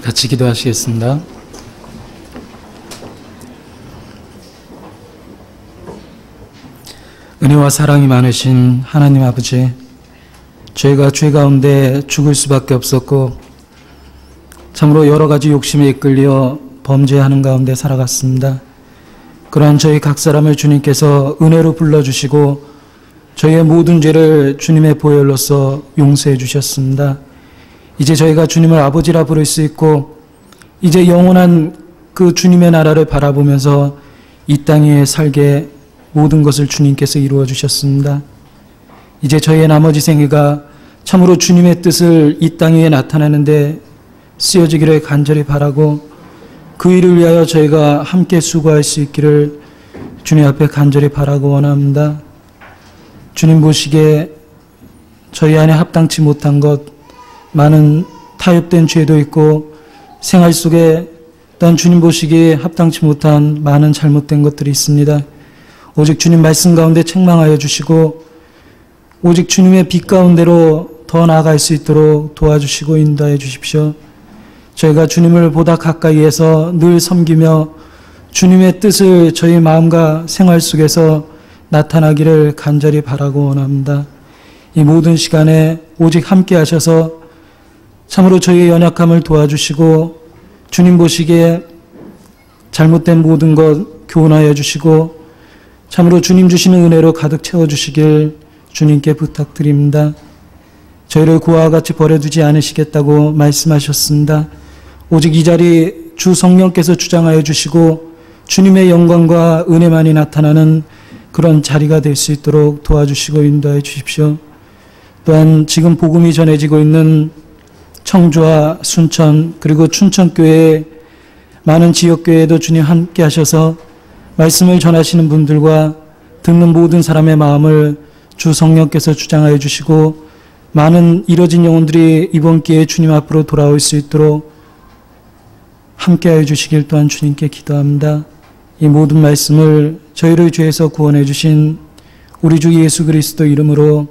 같이 기도하시겠습니다. 은혜와 사랑이 많으신 하나님 아버지, 저희가 죄 가운데 죽을 수밖에 없었고 참으로 여러 가지 욕심에 이끌려 범죄하는 가운데 살아갔습니다. 그러한 저희 각 사람을 주님께서 은혜로 불러주시고 저희의 모든 죄를 주님의 보혈로서 용서해 주셨습니다. 이제 저희가 주님을 아버지라 부를 수 있고 이제 영원한 그 주님의 나라를 바라보면서 이 땅에 살게 모든 것을 주님께서 이루어 주셨습니다. 이제 저희의 나머지 생애가 참으로 주님의 뜻을 이 땅 위에 나타내는데 쓰여지기를 간절히 바라고 그 일을 위하여 저희가 함께 수고할 수 있기를 주님 앞에 간절히 바라고 원합니다. 주님 보시기에 저희 안에 합당치 못한 것, 많은 타협된 죄도 있고 생활 속에 또한 주님 보시기에 합당치 못한 많은 잘못된 것들이 있습니다. 오직 주님 말씀 가운데 책망하여 주시고 오직 주님의 빛 가운데로 더 나아갈 수 있도록 도와주시고 인도하여 주십시오. 저희가 주님을 보다 가까이에서 늘 섬기며 주님의 뜻을 저희 마음과 생활 속에서 나타나기를 간절히 바라고 원합니다. 이 모든 시간에 오직 함께 하셔서 참으로 저희의 연약함을 도와주시고 주님 보시기에 잘못된 모든 것 교훈하여 주시고 참으로 주님 주시는 은혜로 가득 채워주시길 주님께 부탁드립니다. 저희를 고아와 같이 버려두지 않으시겠다고 말씀하셨습니다. 오직 이 자리 주 성령께서 주장하여 주시고 주님의 영광과 은혜만이 나타나는 그런 자리가 될 수 있도록 도와주시고 인도하여 주십시오. 또한 지금 복음이 전해지고 있는 청주와 순천 그리고 춘천교회 많은 지역교회에도 주님 함께 하셔서 말씀을 전하시는 분들과 듣는 모든 사람의 마음을 주 성령께서 주장하여 주시고 많은 잃어진 영혼들이 이번 기회에 주님 앞으로 돌아올 수 있도록 함께하여 주시길 또한 주님께 기도합니다. 이 모든 말씀을 저희를 죄에서 구원해 주신 우리 주 예수 그리스도 이름으로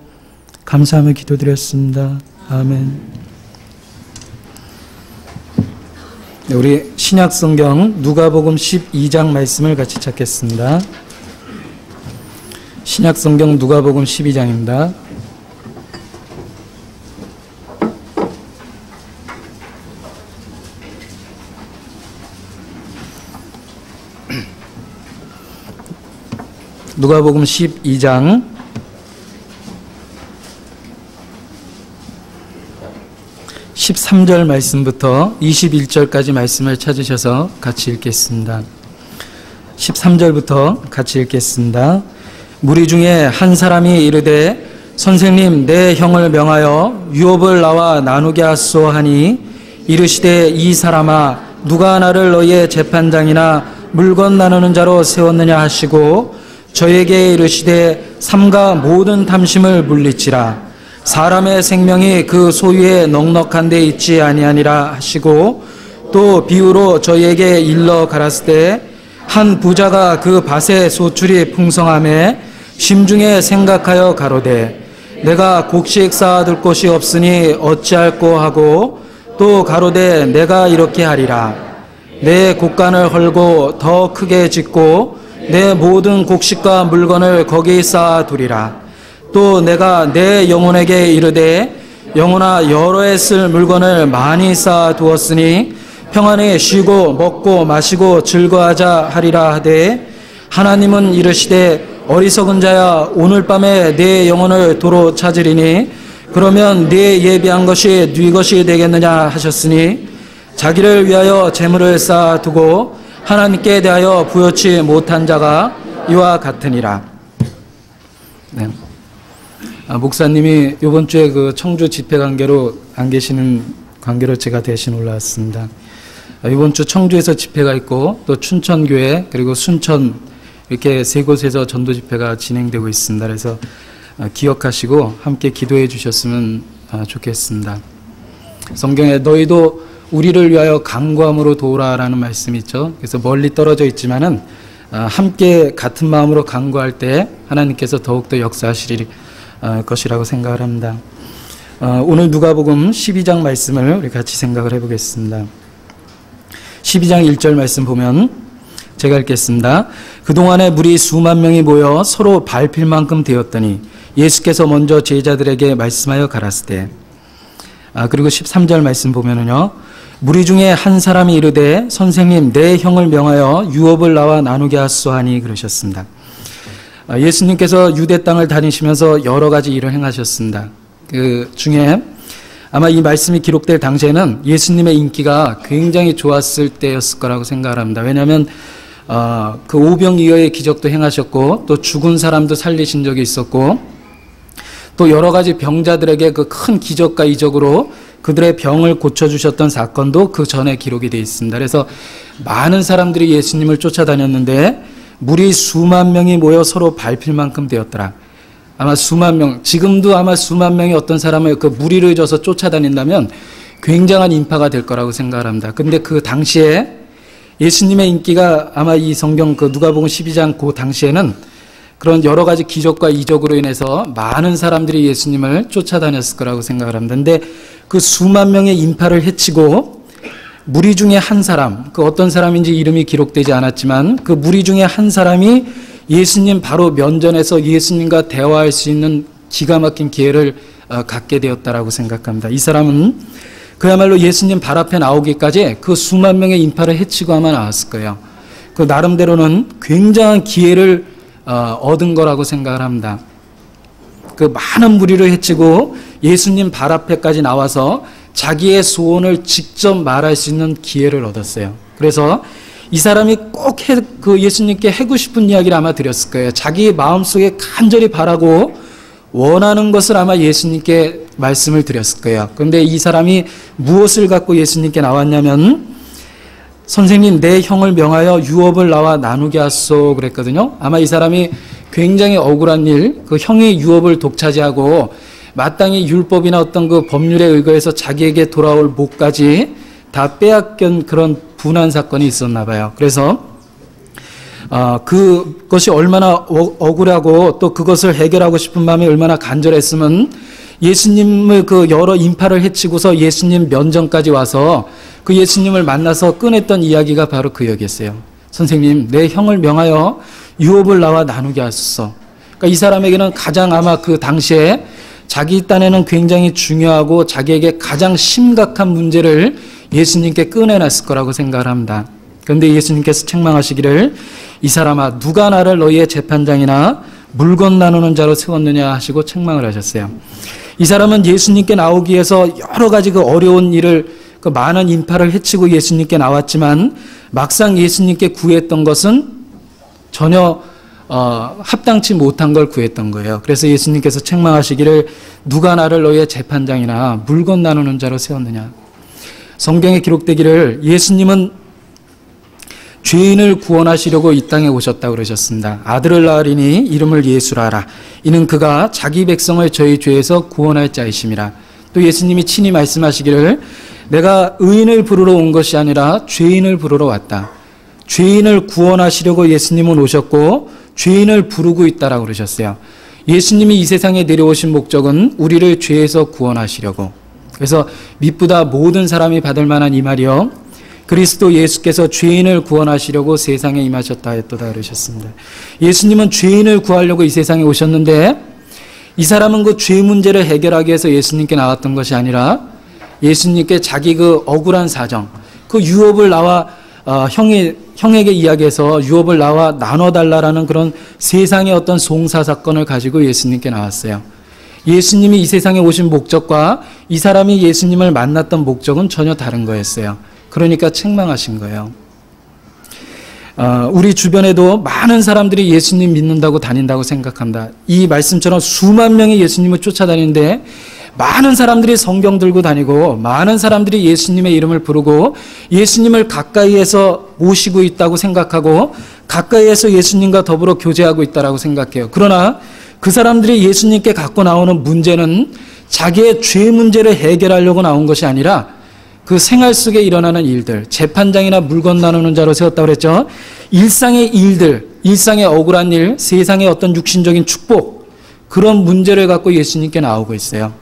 감사하며 기도드렸습니다. 아멘. 네, 우리 신약성경 누가복음 12장 말씀을 같이 찾겠습니다. 신약성경 누가복음 12장입니다. 누가복음 12장 13절 말씀부터 21절까지 말씀을 찾으셔서 같이 읽겠습니다. 13절부터 같이 읽겠습니다. 무리 중에 한 사람이 이르되 선생님 내 형을 명하여 유업을 나와 나누게 하소서 하니 이르시되 이 사람아 누가 나를 너희의 재판장이나 물건 나누는 자로 세웠느냐 하시고 저에게 이르시되 삼가 모든 탐심을 물리치라. 사람의 생명이 그 소유에 넉넉한 데 있지 아니하니라 하시고 또 비유로 저희에게 일러 가라사대 한 부자가 그 밭의 소출이 풍성함에 심중에 생각하여 가로되 내가 곡식 쌓아둘 곳이 없으니 어찌할꼬 하고 또 가로되 내가 이렇게 하리라. 내 곡간을 헐고 더 크게 짓고 내 모든 곡식과 물건을 거기 쌓아두리라. 또 내가 내 영혼에게 이르되 영혼아 여러 해 쓸 물건을 많이 쌓아두었으니 평안히 쉬고 먹고 마시고 즐거워하자 하리라 하되 하나님은 이르시되 어리석은 자야 오늘 밤에 내 영혼을 도로 찾으리니 그러면 네 예비한 것이 네 것이 되겠느냐 하셨으니 자기를 위하여 재물을 쌓아두고 하나님께 대하여 부여치 못한 자가 이와 같으니라. 네. 목사님이 이번 주에 그 청주 집회 관계로 안 계시는 관계로 제가 대신 올라왔습니다. 이번 주 청주에서 집회가 있고 또 춘천교회 그리고 순천 이렇게 세 곳에서 전도 집회가 진행되고 있습니다. 그래서 기억하시고 함께 기도해 주셨으면 좋겠습니다. 성경에 너희도 우리를 위하여 간구함으로 도우라라는 말씀이 있죠. 그래서 멀리 떨어져 있지만은 함께 같은 마음으로 간구할 때 하나님께서 더욱더 역사하시리 것이라고 생각을 합니다. 오늘 누가복음 12장 말씀을 우리 같이 생각을 해보겠습니다. 12장 1절 말씀 보면 제가 읽겠습니다. 그동안에 무리 수만 명이 모여 서로 밟힐 만큼 되었더니 예수께서 먼저 제자들에게 말씀하여 가라사대. 그리고 13절 말씀 보면은요. 무리 중에 한 사람이 이르되 선생님 내 형을 명하여 유업을 나와 나누게 하소하니 그러셨습니다. 예수님께서 유대 땅을 다니시면서 여러 가지 일을 행하셨습니다. 그 중에 아마 이 말씀이 기록될 당시에는 예수님의 인기가 굉장히 좋았을 때였을 거라고 생각을 합니다. 왜냐하면 그 오병이어의 기적도 행하셨고 또 죽은 사람도 살리신 적이 있었고 또 여러 가지 병자들에게 그 큰 기적과 이적으로 그들의 병을 고쳐주셨던 사건도 그 전에 기록이 되어 있습니다. 그래서 많은 사람들이 예수님을 쫓아다녔는데 무리 수만 명이 모여 서로 밟힐 만큼 되었더라. 아마 수만 명, 지금도 아마 수만 명이 어떤 사람을 그 무리를 져서 쫓아다닌다면 굉장한 인파가 될 거라고 생각을 합니다. 근데 그 당시에 예수님의 인기가 아마 이 성경 그 누가복음 12장 그 당시에는 그런 여러 가지 기적과 이적으로 인해서 많은 사람들이 예수님을 쫓아다녔을 거라고 생각을 합니다. 근데 그 수만 명의 인파를 해치고 무리 중에 한 사람, 그 어떤 사람인지 이름이 기록되지 않았지만 그 무리 중에 한 사람이 예수님 바로 면전에서 예수님과 대화할 수 있는 기가 막힌 기회를 갖게 되었다라고 생각합니다. 이 사람은 그야말로 예수님 발 앞에 나오기까지 그 수만 명의 인파를 해치고 아마 나왔을 거예요. 그 나름대로는 굉장한 기회를 얻은 거라고 생각을 합니다. 그 많은 무리를 해치고 예수님 발 앞에까지 나와서 자기의 소원을 직접 말할 수 있는 기회를 얻었어요. 그래서 이 사람이 꼭 그 예수님께 하고 싶은 이야기를 아마 드렸을 거예요. 자기 마음속에 간절히 바라고 원하는 것을 아마 예수님께 말씀을 드렸을 거예요. 그런데 이 사람이 무엇을 갖고 예수님께 나왔냐면 선생님 내 형을 명하여 유업을 나와 나누게 하소 그랬거든요. 아마 이 사람이 굉장히 억울한 일, 그 형이 유업을 독차지하고 마땅히 율법이나 어떤 그 법률에 의거해서 자기에게 돌아올 목까지 다 빼앗긴 그런 분한 사건이 있었나 봐요. 그래서 그것이 얼마나 억울하고 또 그것을 해결하고 싶은 마음이 얼마나 간절했으면 예수님을 그 여러 인파를 해치고서 예수님 면전까지 와서 그 예수님을 만나서 꺼냈던 이야기가 바로 그 얘기였어요. 선생님 내 형을 명하여 유업을 나와 나누게 하소서. 그러니까 이 사람에게는 가장 아마 그 당시에 자기 딴에는 굉장히 중요하고 자기에게 가장 심각한 문제를 예수님께 꺼내놨을 거라고 생각을 합니다. 그런데 예수님께서 책망하시기를 이 사람아 누가 나를 너희의 재판장이나 물건 나누는 자로 세웠느냐 하시고 책망을 하셨어요. 이 사람은 예수님께 나오기 위해서 여러 가지 그 어려운 일을 그 많은 인파를 해치고 예수님께 나왔지만 막상 예수님께 구했던 것은 전혀 합당치 못한 걸 구했던 거예요. 그래서 예수님께서 책망하시기를 누가 나를 너희의 재판장이나 물건 나누는 자로 세웠느냐. 성경에 기록되기를 예수님은 죄인을 구원하시려고 이 땅에 오셨다고 그러셨습니다. 아들을 낳으리니 이름을 예수라 하라. 이는 그가 자기 백성을 저희 죄에서 구원할 자이심이라. 또 예수님이 친히 말씀하시기를 내가 의인을 부르러 온 것이 아니라 죄인을 부르러 왔다. 죄인을 구원하시려고 예수님은 오셨고 죄인을 부르고 있다라고 그러셨어요. 예수님이 이 세상에 내려오신 목적은 우리를 죄에서 구원하시려고. 그래서 미쁘다 모든 사람이 받을 만한 이 말이요. 그리스도 예수께서 죄인을 구원하시려고 세상에 임하셨다 했도다 그러셨습니다. 예수님은 죄인을 구하려고 이 세상에 오셨는데 이 사람은 그 죄 문제를 해결하기 위해서 예수님께 나왔던 것이 아니라 예수님께 자기 그 억울한 사정, 그 유업을 나와 형에게 이야기해서 유업을 나와 나눠달라라는 그런 세상의 어떤 송사 사건을 가지고 예수님께 나왔어요. 예수님이 이 세상에 오신 목적과 이 사람이 예수님을 만났던 목적은 전혀 다른 거였어요. 그러니까 책망하신 거예요. 우리 주변에도 많은 사람들이 예수님 믿는다고 다닌다고 생각합니다. 이 말씀처럼 수만 명이 예수님을 쫓아다니는데 많은 사람들이 성경 들고 다니고 많은 사람들이 예수님의 이름을 부르고 예수님을 가까이에서 모시고 있다고 생각하고 가까이에서 예수님과 더불어 교제하고 있다고 생각해요. 그러나 그 사람들이 예수님께 갖고 나오는 문제는 자기의 죄 문제를 해결하려고 나온 것이 아니라 그 생활 속에 일어나는 일들, 재판장이나 물건 나누는 자로 세웠다고 그랬죠. 일상의 일들, 일상의 억울한 일, 세상의 어떤 육신적인 축복, 그런 문제를 갖고 예수님께 나오고 있어요.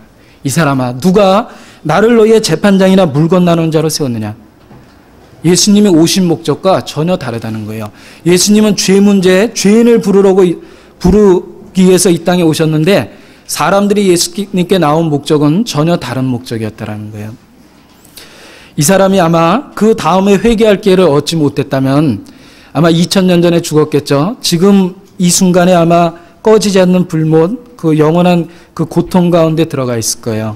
이 사람아, 누가 나를 너희의 재판장이나 물건 나누는 자로 세웠느냐? 예수님이 오신 목적과 전혀 다르다는 거예요. 예수님은 죄 문제, 죄인을 부르기 위해서 이 땅에 오셨는데 사람들이 예수님께 나온 목적은 전혀 다른 목적이었다는 거예요. 이 사람이 아마 그 다음에 회개할 기회를 얻지 못했다면 아마 2000년 전에 죽었겠죠. 지금 이 순간에 아마 꺼지지 않는 불못, 그 영원한 그 고통 가운데 들어가 있을 거예요.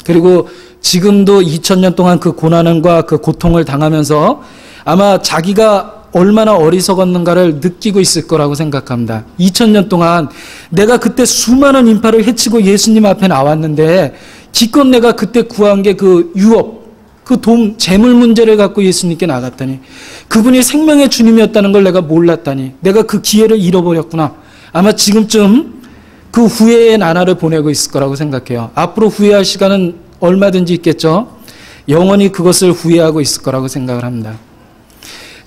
그리고 지금도 2000년 동안 그 고난과 그 고통을 당하면서 아마 자기가 얼마나 어리석었는가를 느끼고 있을 거라고 생각합니다. 2000년 동안 내가 그때 수많은 인파를 해치고 예수님 앞에 나왔는데 기껏 내가 그때 구한 게 그 유업, 그 돈, 재물 문제를 갖고 예수님께 나갔더니 그분이 생명의 주님이었다는 걸 내가 몰랐다니 내가 그 기회를 잃어버렸구나. 아마 지금쯤 그 후회의 나날을 보내고 있을 거라고 생각해요. 앞으로 후회할 시간은 얼마든지 있겠죠. 영원히 그것을 후회하고 있을 거라고 생각을 합니다.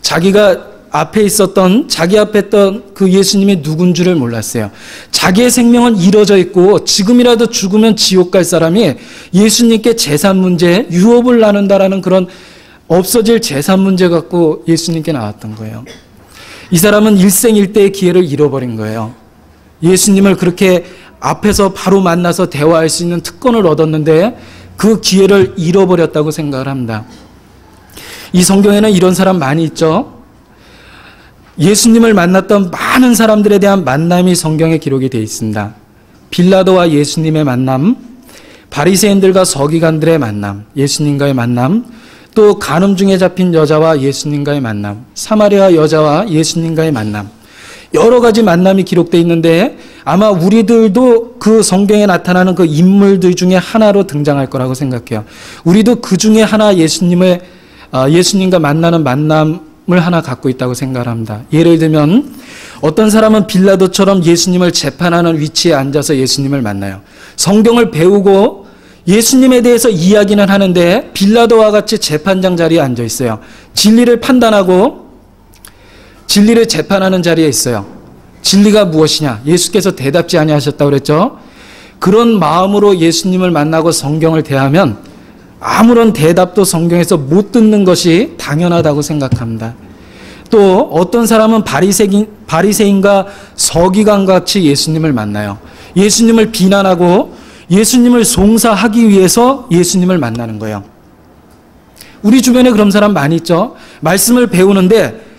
자기가 앞에 있었던, 자기 앞에 있던 그 예수님이 누군 줄을 몰랐어요. 자기의 생명은 이뤄져 있고 지금이라도 죽으면 지옥 갈 사람이 예수님께 재산 문제, 유업을 나눈다라는 그런 없어질 재산 문제 갖고 예수님께 나왔던 거예요. 이 사람은 일생일대의 기회를 잃어버린 거예요. 예수님을 그렇게 앞에서 바로 만나서 대화할 수 있는 특권을 얻었는데 그 기회를 잃어버렸다고 생각을 합니다. 이 성경에는 이런 사람 많이 있죠. 예수님을 만났던 많은 사람들에 대한 만남이 성경에 기록이 되어 있습니다. 빌라도와 예수님의 만남, 바리새인들과 서기관들의 만남, 예수님과의 만남, 또 간음 중에 잡힌 여자와 예수님과의 만남, 사마리아 여자와 예수님과의 만남, 여러 가지 만남이 기록되어 있는데 아마 우리들도 그 성경에 나타나는 그 인물들 중에 하나로 등장할 거라고 생각해요. 우리도 그 중에 하나 예수님과 만나는 만남을 하나 갖고 있다고 생각합니다. 예를 들면 어떤 사람은 빌라도처럼 예수님을 재판하는 위치에 앉아서 예수님을 만나요. 성경을 배우고 예수님에 대해서 이야기는 하는데 빌라도와 같이 재판장 자리에 앉아 있어요. 진리를 판단하고 진리를 재판하는 자리에 있어요. 진리가 무엇이냐? 예수께서 대답지 아니하셨다고 그랬죠. 그런 마음으로 예수님을 만나고 성경을 대하면 아무런 대답도 성경에서 못 듣는 것이 당연하다고 생각합니다. 또 어떤 사람은 바리새인과 서기관같이 예수님을 만나요. 예수님을 비난하고 예수님을 송사하기 위해서 예수님을 만나는 거예요. 우리 주변에 그런 사람 많이 있죠. 말씀을 배우는데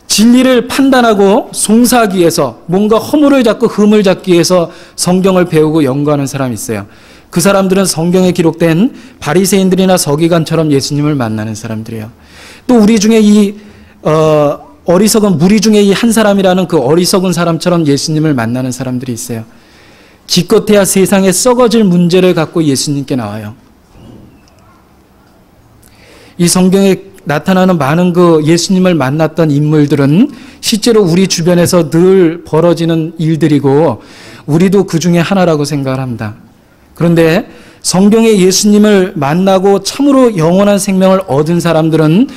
진리를 판단하고 송사하기 위해서 뭔가 허물을 잡고 흠을 잡기 위해서 성경을 배우고 연구하는 사람이 있어요. 그 사람들은 성경에 기록된 바리새인들이나 서기관처럼 예수님을 만나는 사람들이에요. 또 우리 중에 이 어리석은 무리 중에 이 한 사람이라는 그 어리석은 사람처럼 예수님을 만나는 사람들이 있어요. 기껏해야 세상에 썩어질 문제를 갖고 예수님께 나와요. 이 성경에 나타나는 많은 그 예수님을 만났던 인물들은 실제로 우리 주변에서 늘 벌어지는 일들이고 우리도 그 중에 하나라고 생각을 합니다. 그런데 성경에 예수님을 만나고 참으로 영원한 생명을 얻은 사람들은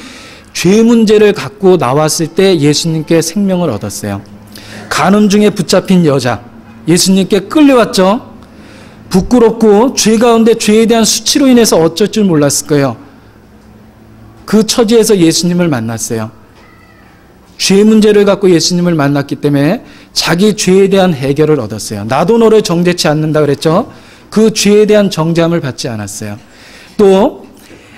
죄 문제를 갖고 나왔을 때 예수님께 생명을 얻었어요. 간음 중에 붙잡힌 여자, 예수님께 끌려왔죠. 부끄럽고 죄 가운데 죄에 대한 수치로 인해서 어쩔 줄 몰랐을 거예요. 그 처지에서 예수님을 만났어요. 죄 문제를 갖고 예수님을 만났기 때문에 자기 죄에 대한 해결을 얻었어요. 나도 너를 정죄치 않는다 그랬죠. 그 죄에 대한 정죄함을 받지 않았어요. 또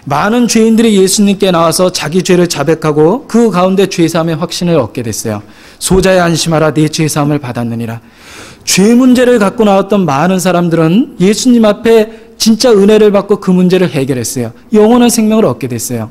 많은 죄인들이 예수님께 나와서 자기 죄를 자백하고 그 가운데 죄사함의 확신을 얻게 됐어요. 소자야 안심하라, 내 죄사함을 받았느니라. 죄 문제를 갖고 나왔던 많은 사람들은 예수님 앞에 진짜 은혜를 받고 그 문제를 해결했어요. 영원한 생명을 얻게 됐어요.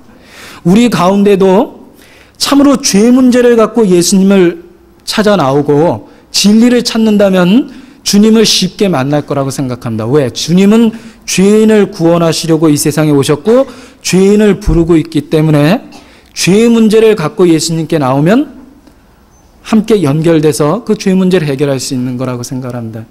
우리 가운데도 참으로 죄 문제를 갖고 예수님을 찾아 나오고 진리를 찾는다면 주님을 쉽게 만날 거라고 생각합니다. 왜? 주님은 죄인을 구원하시려고 이 세상에 오셨고 죄인을 부르고 있기 때문에 죄 문제를 갖고 예수님께 나오면 함께 연결돼서 그 죄 문제를 해결할 수 있는 거라고 생각합니다.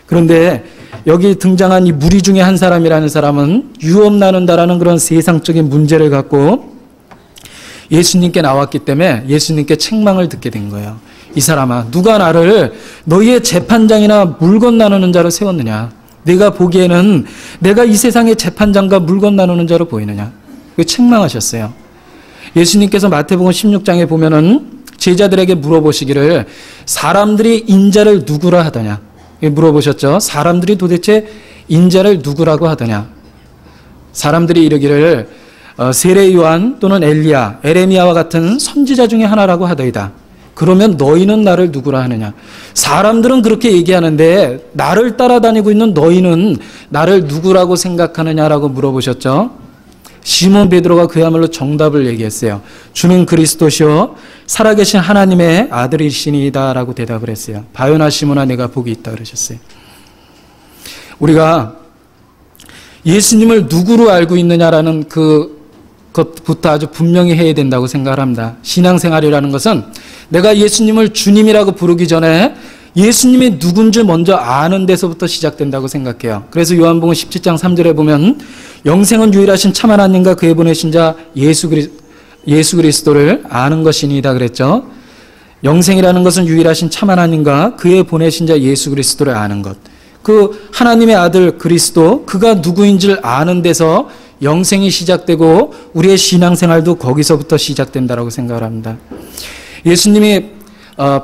그런데 여기 등장한 이 무리 중에 한 사람이라는 사람은 유업 나눈다라는 그런 세상적인 문제를 갖고 예수님께 나왔기 때문에 예수님께 책망을 듣게 된 거예요. 이 사람아, 누가 나를 너희의 재판장이나 물건 나누는 자로 세웠느냐? 내가 보기에는 내가 이 세상의 재판장과 물건 나누는 자로 보이느냐? 그 책망하셨어요. 예수님께서 마태복음 16장에 보면은 제자들에게 물어보시기를 사람들이 인자를 누구라 하더냐 물어보셨죠. 사람들이 도대체 인자를 누구라고 하더냐. 사람들이 이르기를 세례 요한 또는 엘리야, 에레미야와 같은 선지자 중에 하나라고 하더이다. 그러면 너희는 나를 누구라 하느냐. 사람들은 그렇게 얘기하는데 나를 따라다니고 있는 너희는 나를 누구라고 생각하느냐라고 물어보셨죠. 시몬 베드로가 그야말로 정답을 얘기했어요. 주는 그리스도시요 살아계신 하나님의 아들이시니이다라고 대답을 했어요. 바요나 시몬아 내가 복이 있다 그러셨어요. 우리가 예수님을 누구로 알고 있느냐라는 그것부터 아주 분명히 해야 된다고 생각을 합니다. 신앙생활이라는 것은 내가 예수님을 주님이라고 부르기 전에 예수님이 누군지 먼저 아는 데서부터 시작된다고 생각해요. 그래서 요한복음 17장 3절에 보면 영생은 유일하신 참 하나님과 그의 보내신 자 예수 그리스도를 아는 것이니이다 그랬죠. 영생이라는 것은 유일하신 참 하나님과 그의 보내신 자 예수 그리스도를 아는 것. 그 하나님의 아들 그리스도 그가 누구인지를 아는 데서 영생이 시작되고 우리의 신앙생활도 거기서부터 시작된다고 생각을 합니다. 예수님이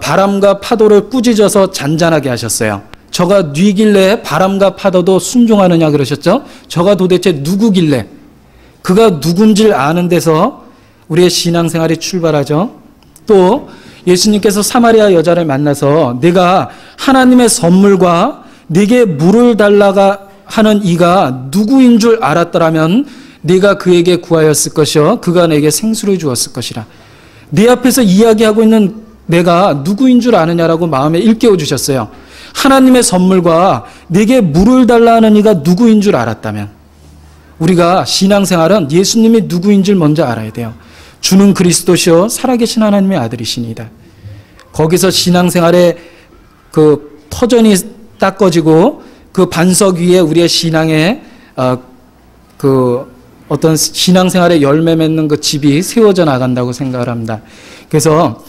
바람과 파도를 꾸짖어서 잔잔하게 하셨어요. 저가 뉘길래 바람과 파도도 순종하느냐 그러셨죠. 저가 도대체 누구길래 그가 누군지를 아는 데서 우리의 신앙생활이 출발하죠. 또 예수님께서 사마리아 여자를 만나서 내가 하나님의 선물과 네게 물을 달라가 하는 이가 누구인 줄 알았더라면 네가 그에게 구하였을 것이요 그가 내게 생수를 주었을 것이라. 네 앞에서 이야기하고 있는 내가 누구인 줄 아느냐라고 마음에 일깨워 주셨어요. 하나님의 선물과 네게 물을 달라 하는 이가 누구인 줄 알았다면 우리가 신앙생활은 예수님이 누구인 줄 먼저 알아야 돼요. 주는 그리스도시요 살아계신 하나님의 아들이시니이다. 거기서 신앙생활의 그 터전이 딱 꺼지고 그 반석 위에 우리의 신앙의 그 어떤 신앙생활의 열매 맺는 그 집이 세워져 나간다고 생각을 합니다. 그래서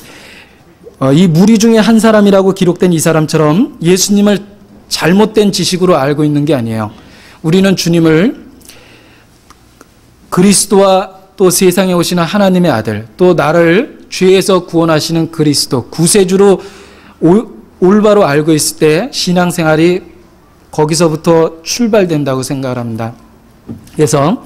이 무리 중에 한 사람이라고 기록된 이 사람처럼 예수님을 잘못된 지식으로 알고 있는 게 아니에요. 우리는 주님을 그리스도와 또 세상에 오시는 하나님의 아들, 또 나를 죄에서 구원하시는 그리스도, 구세주로 올바로 알고 있을 때 신앙생활이 거기서부터 출발된다고 생각을 합니다. 그래서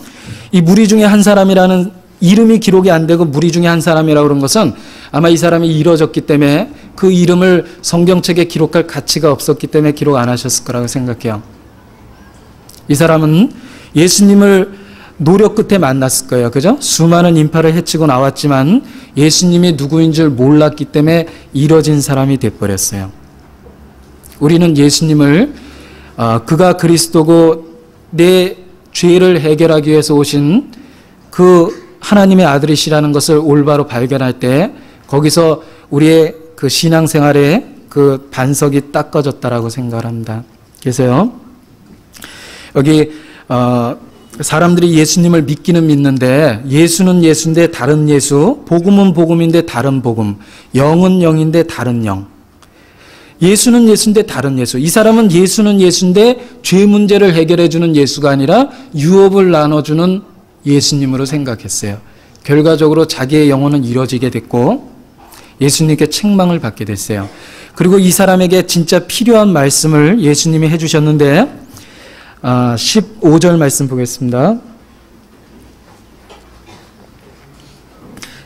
이 무리 중에 한 사람이라는 이름이 기록이 안 되고 무리 중에 한 사람이라고 그런 것은 아마 이 사람이 이뤄졌기 때문에 그 이름을 성경책에 기록할 가치가 없었기 때문에 기록 안 하셨을 거라고 생각해요. 이 사람은 예수님을 노력 끝에 만났을 거예요. 그죠? 수많은 인파를 헤치고 나왔지만 예수님이 누구인 줄 몰랐기 때문에 이뤄진 사람이 돼버렸어요. 우리는 예수님을 그가 그리스도고 내 죄를 해결하기 위해서 오신 그 하나님의 아들이시라는 것을 올바로 발견할 때 거기서 우리의 그 신앙생활의 그 반석이 딱 꺼졌다라고 생각을 합니다. 그래서요 여기 사람들이 예수님을 믿기는 믿는데 예수는 예수인데 다른 예수, 복음은 복음인데 다른 복음, 영은 영인데 다른 영. 예수는 예수인데 다른 예수. 이 사람은 예수는 예수인데 죄 문제를 해결해 주는 예수가 아니라 유업을 나눠주는 예수님으로 생각했어요. 결과적으로 자기의 영혼은 이뤄지게 됐고 예수님께 책망을 받게 됐어요. 그리고 이 사람에게 진짜 필요한 말씀을 예수님이 해주셨는데 15절 말씀 보겠습니다.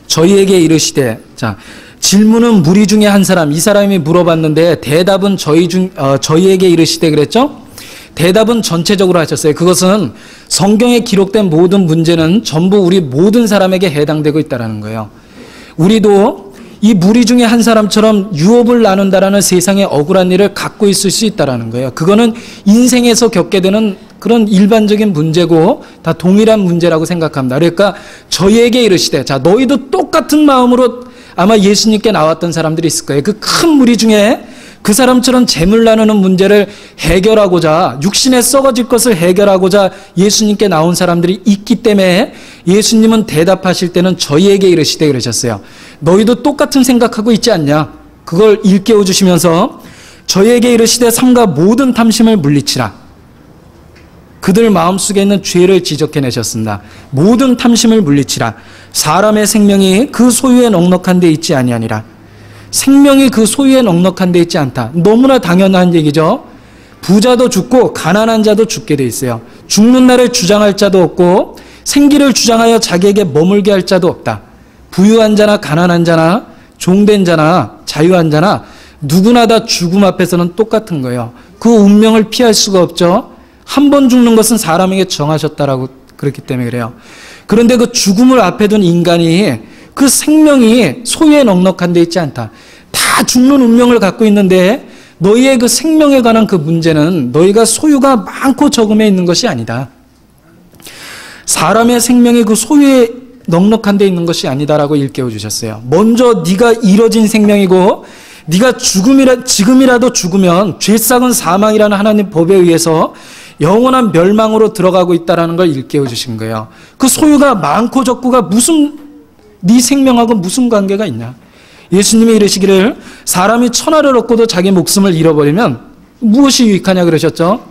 저희에게 이르시되, 자, 질문은 무리 중에 한 사람, 이 사람이 물어봤는데 대답은 저희에게 이르시되 그랬죠? 대답은 전체적으로 하셨어요. 그것은 성경에 기록된 모든 문제는 전부 우리 모든 사람에게 해당되고 있다는 거예요. 우리도 이 무리 중에 한 사람처럼 유업을 나눈다라는 세상의 억울한 일을 갖고 있을 수 있다는 거예요. 그거는 인생에서 겪게 되는 그런 일반적인 문제고 다 동일한 문제라고 생각합니다. 그러니까 저희에게 이르시되, 자, 너희도 똑같은 마음으로 아마 예수님께 나왔던 사람들이 있을 거예요. 그 큰 무리 중에 그 사람처럼 재물 나누는 문제를 해결하고자, 육신에 썩어질 것을 해결하고자 예수님께 나온 사람들이 있기 때문에 예수님은 대답하실 때는 저희에게 이르시되 그러셨어요. 너희도 똑같은 생각하고 있지 않냐? 그걸 일깨워 주시면서 저희에게 이르시되 삼가 모든 탐심을 물리치라. 그들 마음속에 있는 죄를 지적해내셨습니다. 모든 탐심을 물리치라. 사람의 생명이 그 소유에 넉넉한 데 있지 아니하니라. 생명이 그 소유에 넉넉한 데 있지 않다. 너무나 당연한 얘기죠. 부자도 죽고 가난한 자도 죽게 돼 있어요. 죽는 날을 주장할 자도 없고 생기를 주장하여 자기에게 머물게 할 자도 없다. 부유한 자나 가난한 자나 종된 자나 자유한 자나 누구나 다 죽음 앞에서는 똑같은 거예요. 그 운명을 피할 수가 없죠. 한 번 죽는 것은 사람에게 정하셨다라고 그렇기 때문에 그래요. 그런데 그 죽음을 앞에 둔 인간이 그 생명이 소유에 넉넉한 데 있지 않다. 다 죽는 운명을 갖고 있는데 너희의 그 생명에 관한 그 문제는 너희가 소유가 많고 적음에 있는 것이 아니다. 사람의 생명이 그 소유에 넉넉한 데 있는 것이 아니다라고 일깨워 주셨어요. 먼저 네가 이뤄진 생명이고 네가 지금이라도 죽으면 죄싹은 사망이라는 하나님 법에 의해서 영원한 멸망으로 들어가고 있다는 걸 일깨워 주신 거예요. 그 소유가 많고 적고가 네 생명하고 무슨 관계가 있냐. 예수님이 이르시기를 사람이 천하를 얻고도 자기 목숨을 잃어버리면 무엇이 유익하냐 그러셨죠.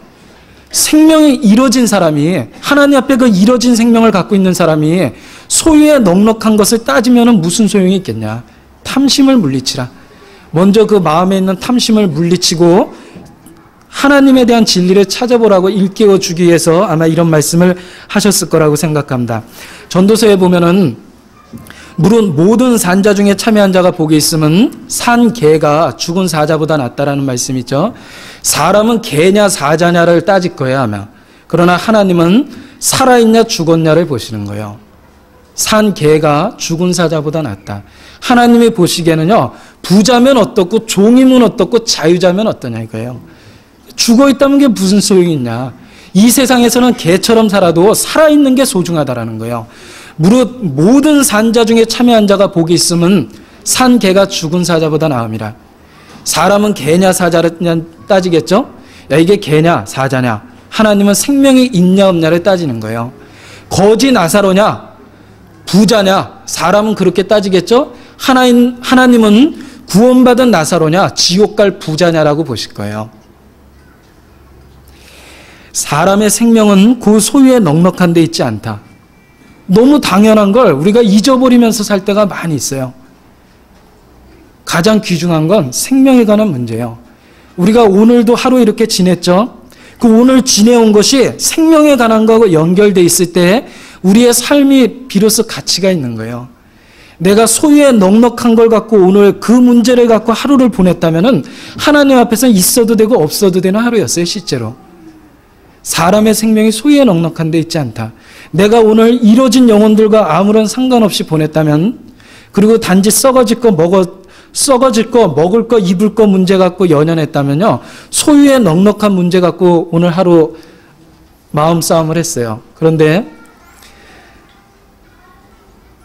생명이 이뤄진 사람이 하나님 앞에 그 이뤄진 생명을 갖고 있는 사람이 소유에 넉넉한 것을 따지면 무슨 소용이 있겠냐. 탐심을 물리치라. 먼저 그 마음에 있는 탐심을 물리치고 하나님에 대한 진리를 찾아보라고 일깨워 주기 위해서 아마 이런 말씀을 하셨을 거라고 생각합니다. 전도서에 보면은 물론 모든 산자 중에 참여한 자가 복이 있으면 산 개가 죽은 사자보다 낫다라는 말씀이 있죠. 사람은 개냐 사자냐를 따질 거예요 아마. 그러나 하나님은 살아있냐 죽었냐를 보시는 거예요. 산 개가 죽은 사자보다 낫다. 하나님이 보시기에는요, 부자면 어떻고 종이면 어떻고 자유자면 어떠냐 이거예요. 죽어있다는 게 무슨 소용이 있냐. 이 세상에서는 개처럼 살아도 살아있는 게 소중하다라는 거예요. 무릇 모든 산자 중에 참여한 자가 복이 있으면 산 개가 죽은 사자보다 나음이라. 사람은 개냐 사자냐 따지겠죠? 야 이게 개냐 사자냐. 하나님은 생명이 있냐 없냐를 따지는 거예요. 거지 나사로냐 부자냐. 사람은 그렇게 따지겠죠? 하나님은 구원받은 나사로냐 지옥 갈 부자냐라고 보실 거예요. 사람의 생명은 그 소유에 넉넉한 데 있지 않다. 너무 당연한 걸 우리가 잊어버리면서 살 때가 많이 있어요. 가장 귀중한 건 생명에 관한 문제예요. 우리가 오늘도 하루 이렇게 지냈죠. 그 오늘 지내온 것이 생명에 관한 거하고 연결돼 있을 때 우리의 삶이 비로소 가치가 있는 거예요. 내가 소유에 넉넉한 걸 갖고 오늘 그 문제를 갖고 하루를 보냈다면 하나님 앞에서 있어도 되고 없어도 되는 하루였어요. 실제로. 사람의 생명이 소유에 넉넉한 데 있지 않다. 내가 오늘 이뤄진 영혼들과 아무런 상관없이 보냈다면, 그리고 단지 썩어질 거 먹을 거 입을 거 문제 갖고 연연했다면요, 소유에 넉넉한 문제 갖고 오늘 하루 마음싸움을 했어요. 그런데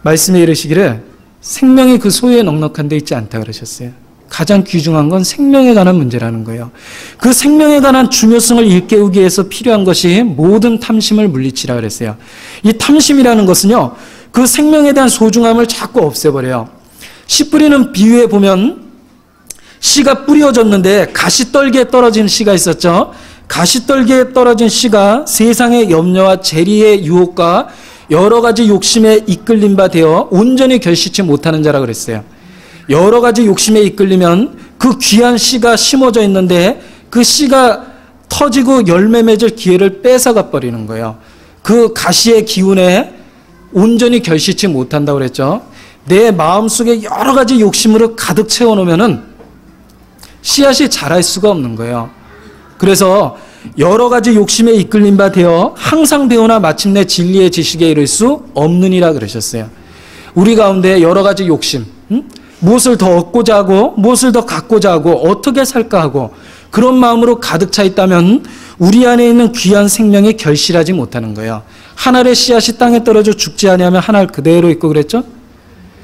말씀에 이르시기를 생명이 그 소유에 넉넉한 데 있지 않다 그러셨어요. 가장 귀중한 건 생명에 관한 문제라는 거예요. 그 생명에 관한 중요성을 일깨우기 위해서 필요한 것이 모든 탐심을 물리치라 그랬어요. 이 탐심이라는 것은요, 그 생명에 대한 소중함을 자꾸 없애버려요. 씨 뿌리는 비유에 보면 씨가 뿌려졌는데 가시떨기에 떨어진 씨가 있었죠. 가시떨기에 떨어진 씨가 세상의 염려와 재리의 유혹과 여러 가지 욕심에 이끌린 바 되어 온전히 결실치 못하는 자라 그랬어요. 여러 가지 욕심에 이끌리면 그 귀한 씨가 심어져 있는데 그 씨가 터지고 열매 맺을 기회를 뺏어가 버리는 거예요. 그 가시의 기운에 온전히 결실치 못한다고 그랬죠. 내 마음속에 여러 가지 욕심으로 가득 채워놓으면은 씨앗이 자랄 수가 없는 거예요. 그래서 여러 가지 욕심에 이끌린 바 되어 항상 배우나 마침내 진리의 지식에 이를 수 없느니라 그러셨어요. 우리 가운데 여러 가지 욕심, 무엇을 더 얻고자 하고 무엇을 더 갖고자 하고 어떻게 살까 하고 그런 마음으로 가득 차 있다면 우리 안에 있는 귀한 생명이 결실하지 못하는 거예요. 한 알의 씨앗이 땅에 떨어져 죽지 아니하면 한 알 그대로 있고 그랬죠.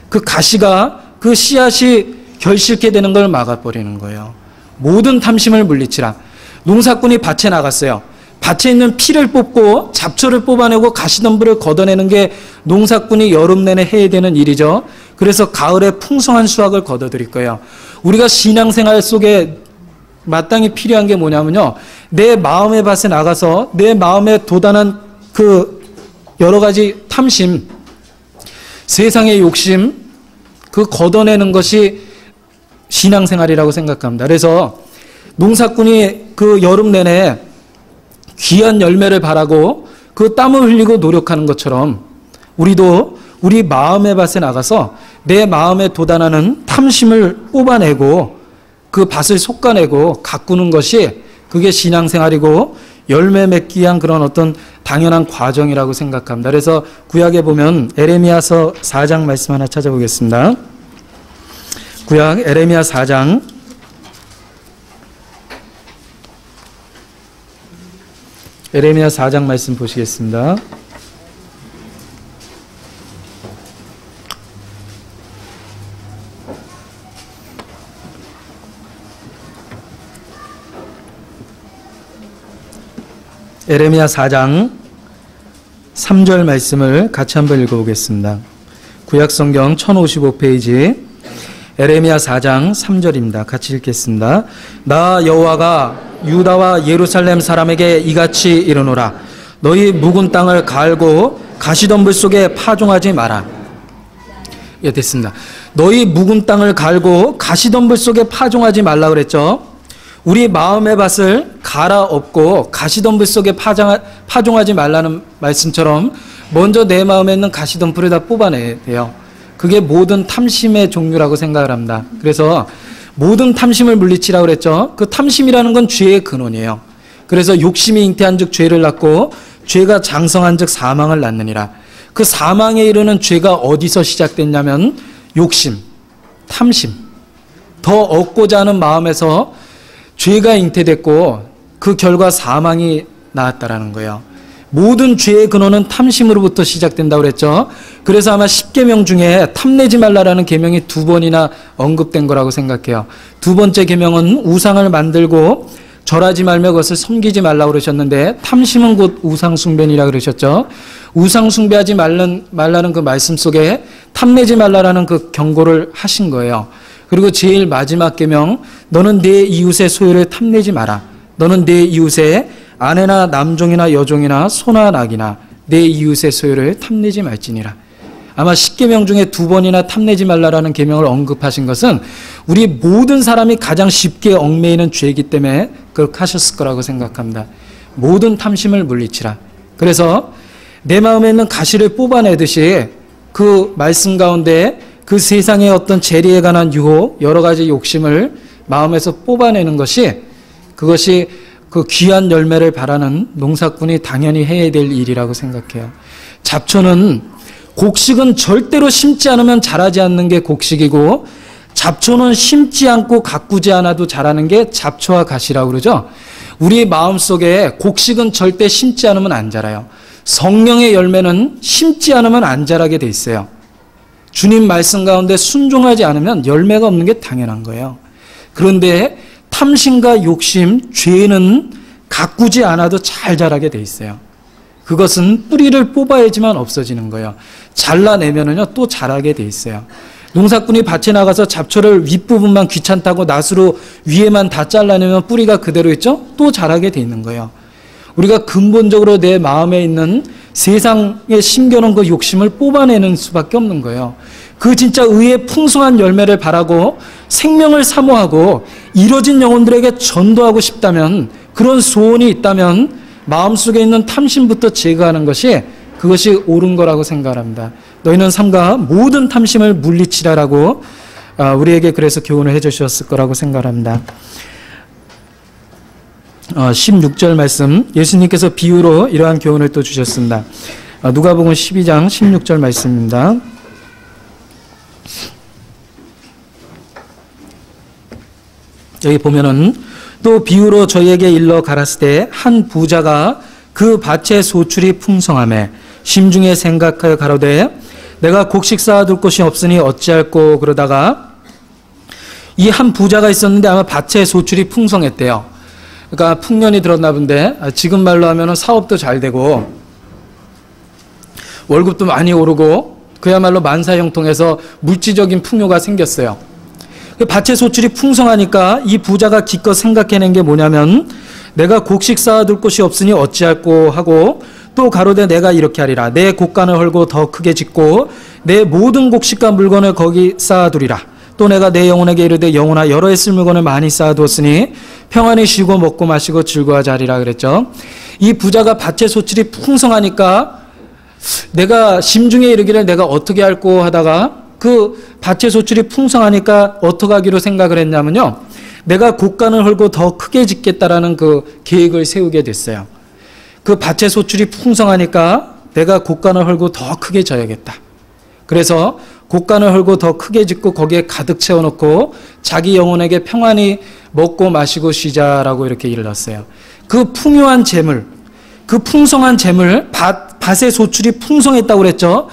그 가시가 그 씨앗이 결실케 되는 걸 막아버리는 거예요. 모든 탐심을 물리치라. 농사꾼이 밭에 나갔어요. 밭에 있는 피를 뽑고 잡초를 뽑아내고 가시덤불을 걷어내는 게 농사꾼이 여름 내내 해야 되는 일이죠. 그래서 가을에 풍성한 수확을 거둬들일 거예요. 우리가 신앙생활 속에 마땅히 필요한 게 뭐냐면요. 내 마음의 밭에 나가서 내 마음에 도단한 그 여러 가지 탐심, 세상의 욕심, 그 걷어내는 것이 신앙생활이라고 생각합니다. 그래서 농사꾼이 그 여름 내내 귀한 열매를 바라고 그 땀을 흘리고 노력하는 것처럼 우리도 우리 마음의 밭에 나가서 내 마음에 도단하는 탐심을 뽑아내고 그 밭을 솎아내고 가꾸는 것이 그게 신앙생활이고 열매 맺기 위한 그런 어떤 당연한 과정이라고 생각합니다. 그래서 구약에 보면 에레미야서 4장 말씀 하나 찾아보겠습니다. 구약 에레미야 4장 에레미야 4장 말씀 보시겠습니다. 에레미야 4장 3절 말씀을 같이 한번 읽어보겠습니다. 구약성경 1055페이지 에레미야 4장 3절입니다. 같이 읽겠습니다. 나 여호와가 유다와 예루살렘 사람에게 이같이 이르노라. 너희 묵은 땅을 갈고 가시덤불 속에 파종하지 마라. 예, 됐습니다. 너희 묵은 땅을 갈고 가시덤불 속에 파종하지 말라 그랬죠. 우리 마음의 밭을 갈아엎고 가시덤불 속에 파종하지 말라는 말씀처럼 먼저 내 마음에 있는 가시덤불을 다 뽑아내야 돼요. 그게 모든 탐심의 종류라고 생각을 합니다. 그래서 모든 탐심을 물리치라고 그랬죠. 그 탐심이라는 건 죄의 근원이에요. 그래서 욕심이 잉태한 즉 죄를 낳고 죄가 장성한 즉 사망을 낳느니라. 그 사망에 이르는 죄가 어디서 시작됐냐면 욕심, 탐심, 더 얻고자 하는 마음에서 죄가 잉태됐고 그 결과 사망이 나왔다라는 거예요. 모든 죄의 근원은 탐심으로부터 시작된다고 그랬죠. 그래서 아마 10계명 중에 탐내지 말라라는 계명이 2번이나 언급된 거라고 생각해요. 두 번째 계명은 우상을 만들고 절하지 말며 그것을 섬기지 말라고 그러셨는데 탐심은 곧 우상 숭배니라 그러셨죠. 우상 숭배하지 말라는 그 말씀 속에 탐내지 말라라는 그 경고를 하신 거예요. 그리고 제일 마지막 계명, 너는 내 이웃의 소유를 탐내지 마라. 너는 내 이웃의 아내나 남종이나 여종이나 소나 낙이나 내 이웃의 소유를 탐내지 말지니라. 아마 10계명 중에 2번이나 탐내지 말라라는 계명을 언급하신 것은 우리 모든 사람이 가장 쉽게 얽매이는 죄이기 때문에 그렇게 하셨을 거라고 생각합니다. 모든 탐심을 물리치라. 그래서 내 마음에 있는 가시를 뽑아내듯이 그 말씀 가운데 그 세상의 어떤 재리에 관한 유혹, 여러 가지 욕심을 마음에서 뽑아내는 것이 그것이 그 귀한 열매를 바라는 농사꾼이 당연히 해야 될 일이라고 생각해요. 잡초는 곡식은 절대로 심지 않으면 자라지 않는 게 곡식이고 잡초는 심지 않고 가꾸지 않아도 자라는 게 잡초와 가시라고 그러죠. 우리 마음속에 곡식은 절대 심지 않으면 안 자라요. 성령의 열매는 심지 않으면 안 자라게 돼 있어요. 주님 말씀 가운데 순종하지 않으면 열매가 없는 게 당연한 거예요. 그런데 탐심과 욕심, 죄는 가꾸지 않아도 잘 자라게 돼 있어요. 그것은 뿌리를 뽑아야지만 없어지는 거예요. 잘라내면은요 또 자라게 돼 있어요. 농사꾼이 밭에 나가서 잡초를 윗부분만 귀찮다고 낫으로 위에만 다 잘라내면 뿌리가 그대로 있죠? 또 자라게 돼 있는 거예요. 우리가 근본적으로 내 마음에 있는 세상에 심겨놓은 그 욕심을 뽑아내는 수밖에 없는 거예요. 그 진짜 의의 풍성한 열매를 바라고 생명을 사모하고 이뤄진 영혼들에게 전도하고 싶다면, 그런 소원이 있다면 마음속에 있는 탐심부터 제거하는 것이 그것이 옳은 거라고 생각합니다. 너희는 삼가 모든 탐심을 물리치라라고 우리에게 그래서 교훈을 해주셨을 거라고 생각합니다. 16절 말씀, 예수님께서 비유로 이러한 교훈을 또 주셨습니다. 누가복음 12장 16절 말씀입니다. 여기 보면은 또 비유로 저희에게 일러 가라스 때 한 부자가 그 밭의 소출이 풍성하매 심중에 생각하여 가로되 내가 곡식 쌓아둘 곳이 없으니 어찌할꼬. 그러다가 이 한 부자가 있었는데 아마 밭의 소출이 풍성했대요. 그러니까 풍년이 들었나 본데 지금 말로 하면은 사업도 잘 되고 월급도 많이 오르고 그야말로 만사형통해서 물질적인 풍요가 생겼어요. 밭의 소출이 풍성하니까 이 부자가 기껏 생각해낸 게 뭐냐면 내가 곡식 쌓아둘 곳이 없으니 어찌할꼬 하고 또 가로되 내가 이렇게 하리라. 내 곡간을 헐고 더 크게 짓고 내 모든 곡식과 물건을 거기 쌓아두리라. 또 내가 내 영혼에게 이르되 영혼아 여러 해 쓸 물건을 많이 쌓아두었으니 평안히 쉬고 먹고 마시고 즐거워하자 하리라 그랬죠. 이 부자가 밭의 소출이 풍성하니까 내가 심중에 이르기를 내가 어떻게 할꼬 하다가 그 밭의 소출이 풍성하니까 어떻게 하기로 생각을 했냐면요. 내가 곡간을 헐고 더 크게 짓겠다라는 그 계획을 세우게 됐어요. 그 밭의 소출이 풍성하니까 내가 곡간을 헐고 더 크게 져야겠다. 그래서 곡간을 헐고 더 크게 짓고 거기에 가득 채워놓고 자기 영혼에게 평안히 먹고 마시고 쉬자라고 이렇게 일렀어요. 그 풍요한 재물, 그 풍성한 재물, 밭의 소출이 풍성했다고 그랬죠.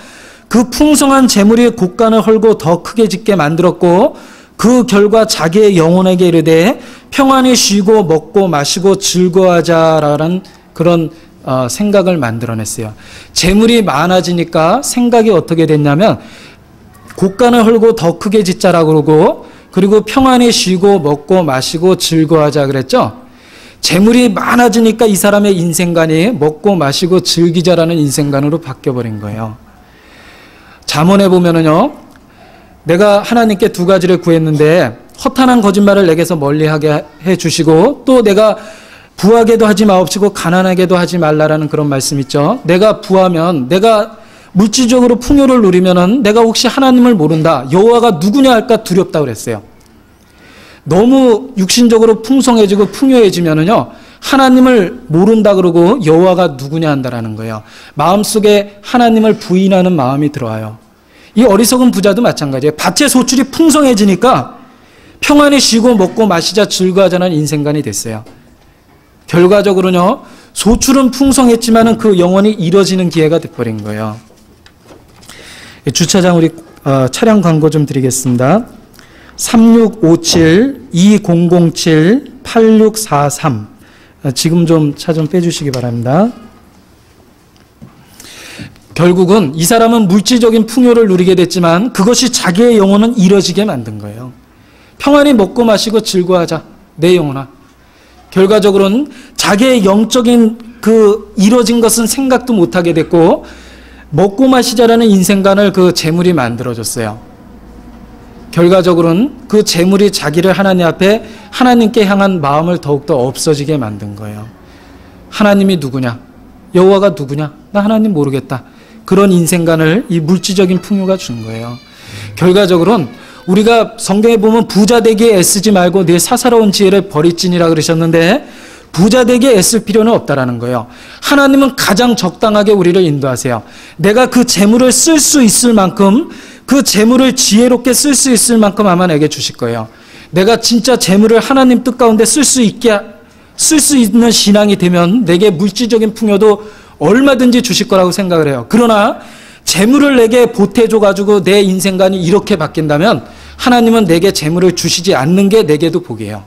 그 풍성한 재물이 곡간을 헐고 더 크게 짓게 만들었고 그 결과 자기의 영혼에게 이르되 평안히 쉬고 먹고 마시고 즐거워하자라는 그런 생각을 만들어냈어요. 재물이 많아지니까 생각이 어떻게 됐냐면 곡간을 헐고 더 크게 짓자라고 그러고 그리고 평안히 쉬고 먹고 마시고 즐거워하자 그랬죠. 재물이 많아지니까 이 사람의 인생관이 먹고 마시고 즐기자라는 인생관으로 바뀌어버린 거예요. 잠언에 보면은요, 내가 하나님께 두 가지를 구했는데 허탄한 거짓말을 내게서 멀리하게 해주시고 또 내가 부하게도 하지 마옵시고 가난하게도 하지 말라라는 그런 말씀 있죠. 내가 부하면 내가 물질적으로 풍요를 누리면은 내가 혹시 하나님을 모른다. 여호와가 누구냐 할까 두렵다 그랬어요. 너무 육신적으로 풍성해지고 풍요해지면은요. 하나님을 모른다 그러고 여호와가 누구냐 한다라는 거예요. 마음속에 하나님을 부인하는 마음이 들어와요. 이 어리석은 부자도 마찬가지예요. 밭의 소출이 풍성해지니까 평안히 쉬고 먹고 마시자 즐거워하자는 인생관이 됐어요. 결과적으로는요. 소출은 풍성했지만은 그 영혼이 이뤄지는 기회가 돼버린 거예요. 주차장 우리 차량 광고 좀 드리겠습니다. 3657-2007-8643 지금 좀 차 좀 빼주시기 바랍니다. 결국은 이 사람은 물질적인 풍요를 누리게 됐지만 그것이 자기의 영혼은 이뤄지게 만든 거예요. 평안히 먹고 마시고 즐거워하자 내 영혼아. 결과적으로는 자기의 영적인 그 이뤄진 것은 생각도 못하게 됐고 먹고 마시자라는 인생관을 그 재물이 만들어줬어요. 결과적으로는 그 재물이 자기를 하나님 앞에 하나님께 향한 마음을 더욱더 없어지게 만든 거예요. 하나님이 누구냐? 여호와가 누구냐? 나 하나님 모르겠다. 그런 인생관을 이 물질적인 풍요가 준 거예요. 결과적으로는 우리가 성경에 보면 부자 되기에 애쓰지 말고 내 사사로운 지혜를 버리지니라 그러셨는데 부자 되기에 애쓸 필요는 없다라는 거예요. 하나님은 가장 적당하게 우리를 인도하세요. 내가 그 재물을 쓸 수 있을 만큼 그 재물을 지혜롭게 쓸 수 있을 만큼 아마 내게 주실 거예요. 내가 진짜 재물을 하나님 뜻 가운데 쓸 수 있는 신앙이 되면 내게 물질적인 풍요도 얼마든지 주실 거라고 생각을 해요. 그러나 재물을 내게 보태줘가지고 내 인생관이 이렇게 바뀐다면 하나님은 내게 재물을 주시지 않는 게 내게도 복이에요.